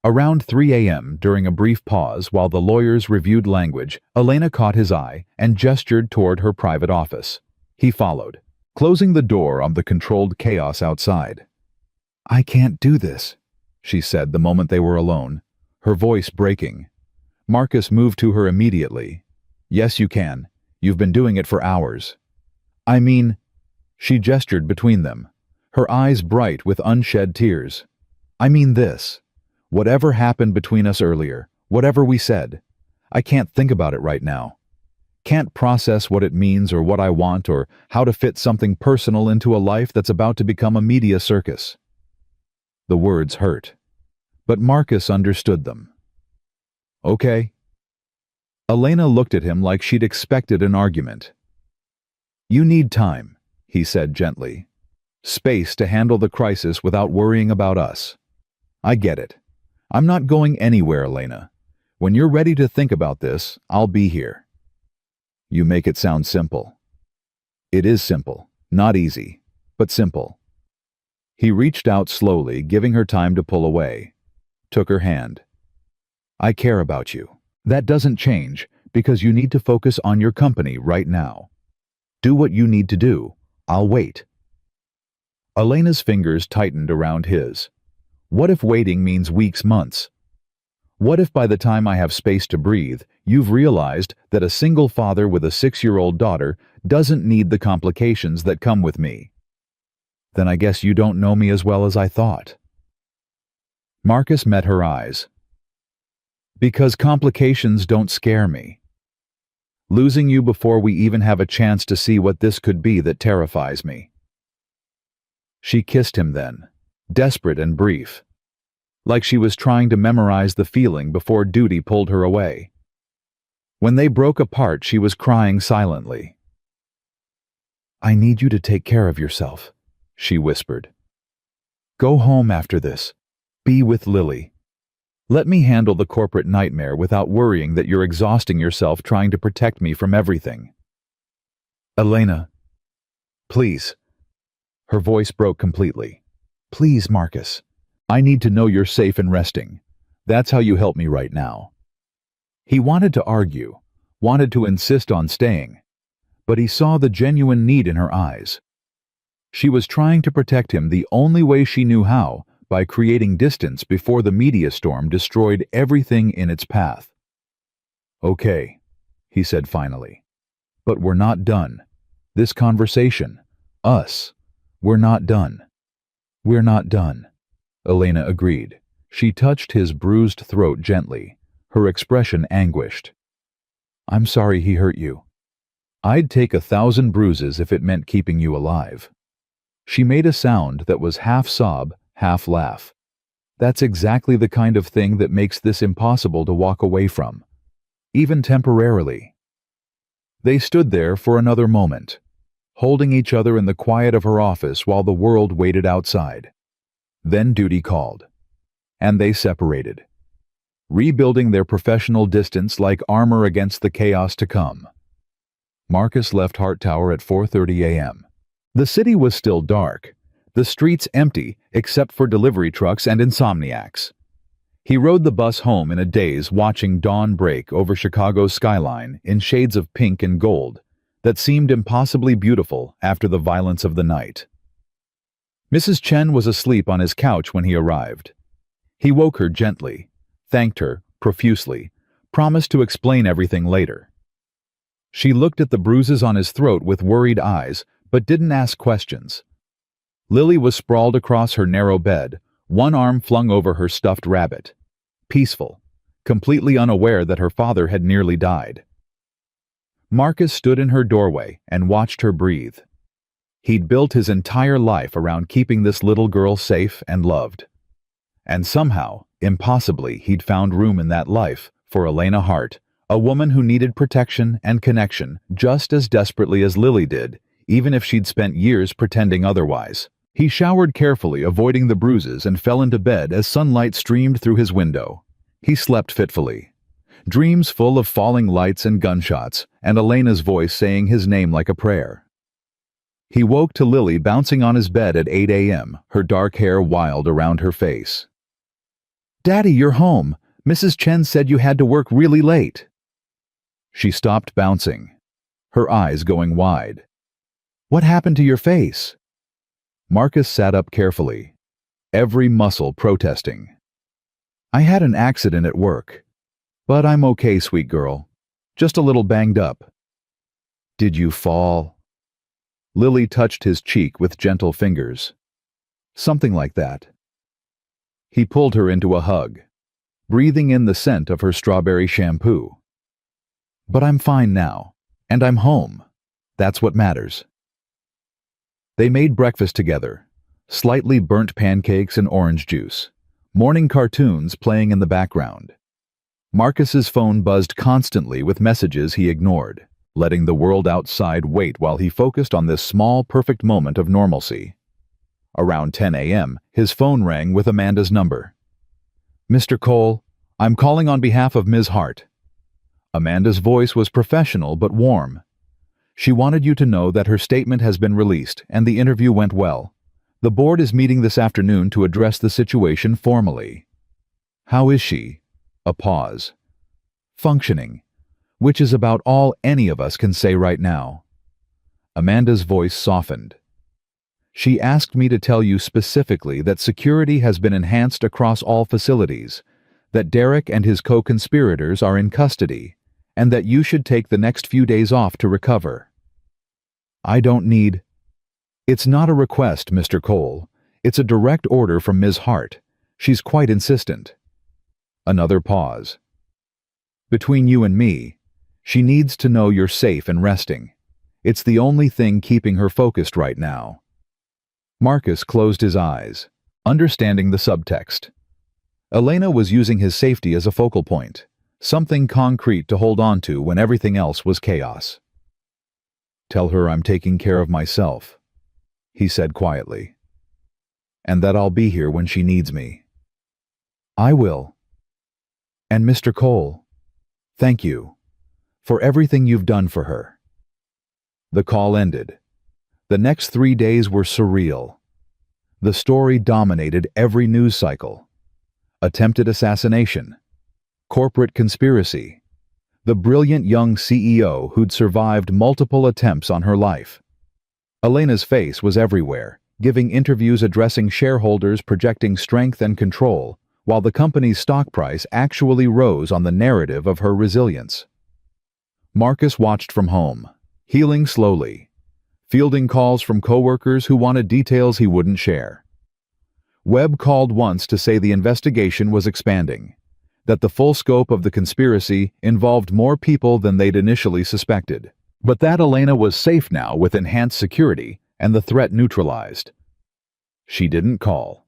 Around 3 a.m., during a brief pause while the lawyers reviewed language, Elena caught his eye and gestured toward her private office. He followed. closing the door on the controlled chaos outside. "I can't do this," she said the moment they were alone, her voice breaking. Marcus moved to her immediately. "Yes, you can. You've been doing it for hours." "I mean," she gestured between them, her eyes bright with unshed tears. "I mean this. Whatever happened between us earlier, whatever we said, I can't think about it right now. Can't process what it means or what I want or how to fit something personal into a life that's about to become a media circus." The words hurt, but Marcus understood them. "Okay." Elena looked at him like she'd expected an argument. "You need time," he said gently. "Space to handle the crisis without worrying about us. I get it. I'm not going anywhere, Elena. When you're ready to think about this, I'll be here." "You make it sound simple." "It is simple. Not easy, but simple." He reached out slowly, giving her time to pull away. Took her hand. "I care about you. That doesn't change, because you need to focus on your company right now. Do what you need to do. I'll wait." Elena's fingers tightened around his. "What if waiting means weeks, months? What if by the time I have space to breathe, you've realized that a single father with a 6-year-old daughter doesn't need the complications that come with me? Then I guess you don't know me as well as I thought." Marcus met her eyes. "Because complications don't scare me. Losing you before we even have a chance to see what this could be that terrifies me." She kissed him then, desperate and brief, like she was trying to memorize the feeling before duty pulled her away. When they broke apart, she was crying silently. "I need you to take care of yourself," she whispered. "Go home after this. Be with Lily. Let me handle the corporate nightmare without worrying that you're exhausting yourself trying to protect me from everything." "Elena, please." Her voice broke completely. "Please, Marcus. I need to know you're safe and resting. That's how you help me right now." He wanted to argue, wanted to insist on staying, but he saw the genuine need in her eyes. She was trying to protect him the only way she knew how, by creating distance before the media storm destroyed everything in its path. "Okay," he said finally. "But we're not done. This conversation, us, we're not done." "We're not done," Elena agreed. She touched his bruised throat gently, her expression anguished. "I'm sorry he hurt you. I'd take 1,000 bruises if it meant keeping you alive." She made a sound that was half sob, half laugh. "That's exactly the kind of thing that makes this impossible to walk away from, even temporarily." They stood there for another moment, holding each other in the quiet of her office while the world waited outside. Then duty called, and they separated, rebuilding their professional distance like armor against the chaos to come. Marcus left Hart Tower at 4:30 a.m. The city was still dark, the streets empty except for delivery trucks and insomniacs. He rode the bus home in a daze, watching dawn break over Chicago's skyline in shades of pink and gold that seemed impossibly beautiful after the violence of the night. Mrs. Chen was asleep on his couch when he arrived. He woke her gently, thanked her profusely, promised to explain everything later. She looked at the bruises on his throat with worried eyes, but didn't ask questions. Lily was sprawled across her narrow bed, one arm flung over her stuffed rabbit, peaceful, completely unaware that her father had nearly died. Marcus stood in her doorway and watched her breathe. He'd built his entire life around keeping this little girl safe and loved. And somehow, impossibly, he'd found room in that life for Elena Hart, a woman who needed protection and connection just as desperately as Lily did, even if she'd spent years pretending otherwise. He showered carefully, avoiding the bruises, and fell into bed as sunlight streamed through his window. He slept fitfully, dreams full of falling lights and gunshots, and Elena's voice saying his name like a prayer. He woke to Lily bouncing on his bed at 8 a.m., her dark hair wild around her face. "Daddy, you're home. Mrs. Chen said you had to work really late." She stopped bouncing, her eyes going wide. What happened to your face? Marcus sat up carefully, every muscle protesting. I had an accident at work. But I'm okay, sweet girl. Just a little banged up. Did you fall? Lily touched his cheek with gentle fingers. Something like that. He pulled her into a hug, breathing in the scent of her strawberry shampoo. But I'm fine now, and I'm home. That's what matters. They made breakfast together, slightly burnt pancakes and orange juice, morning cartoons playing in the background. Marcus's phone buzzed constantly with messages he ignored, letting the world outside wait while he focused on this small, perfect moment of normalcy. Around 10 a.m., his phone rang with Amanda's number. Mr. Cole, I'm calling on behalf of Ms. Hart. Amanda's voice was professional but warm. She wanted you to know that her statement has been released and the interview went well. The board is meeting this afternoon to address the situation formally. How is she? A pause. Functioning, which is about all any of us can say right now. Amanda's voice softened. She asked me to tell you specifically that security has been enhanced across all facilities, that Derek and his co-conspirators are in custody, and that you should take the next few days off to recover. I don't need... It's not a request, Mr. Cole. It's a direct order from Ms. Hart. She's quite insistent. Another pause. Between you and me, she needs to know you're safe and resting. It's the only thing keeping her focused right now. Marcus closed his eyes, understanding the subtext. Elena was using his safety as a focal point, something concrete to hold on to when everything else was chaos. Tell her I'm taking care of myself, he said quietly, and that I'll be here when she needs me. I will. And Mr. Cole, thank you for everything you've done for her. The call ended. The next 3 days were surreal. The story dominated every news cycle. Attempted assassination, corporate conspiracy, the brilliant young CEO who'd survived multiple attempts on her life. Elena's face was everywhere, giving interviews addressing shareholders projecting strength and control, while the company's stock price actually rose on the narrative of her resilience. Marcus watched from home, healing slowly, fielding calls from coworkers who wanted details he wouldn't share. Webb called once to say the investigation was expanding, that the full scope of the conspiracy involved more people than they'd initially suspected, but that Elena was safe now with enhanced security and the threat neutralized. She didn't call,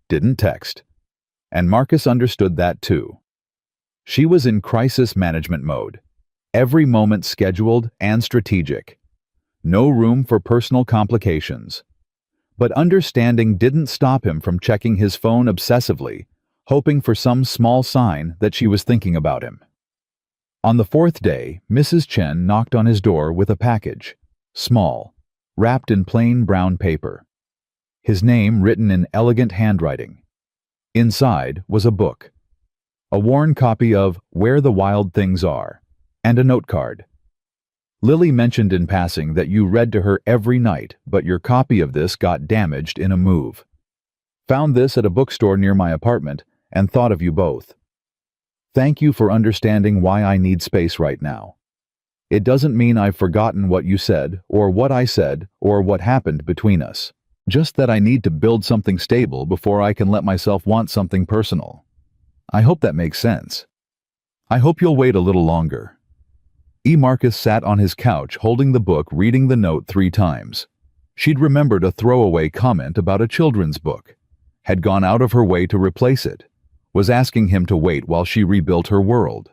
didn't text, and Marcus understood that too. She was in crisis management mode, every moment scheduled and strategic. No room for personal complications. But understanding didn't stop him from checking his phone obsessively, hoping for some small sign that she was thinking about him. On the 4th day, Mrs. Chen knocked on his door with a package, small, wrapped in plain brown paper. His name written in elegant handwriting. Inside was a book, a worn copy of Where the Wild Things Are, and a note card. Lily mentioned in passing that you read to her every night, but your copy of this got damaged in a move. Found this at a bookstore near my apartment and thought of you both. Thank you for understanding why I need space right now. It doesn't mean I've forgotten what you said, or what I said, or what happened between us. Just that I need to build something stable before I can let myself want something personal. I hope that makes sense. I hope you'll wait a little longer. Marcus sat on his couch holding the book, reading the note 3 times. She'd remembered a throwaway comment about a children's book, had gone out of her way to replace it, was asking him to wait while she rebuilt her world.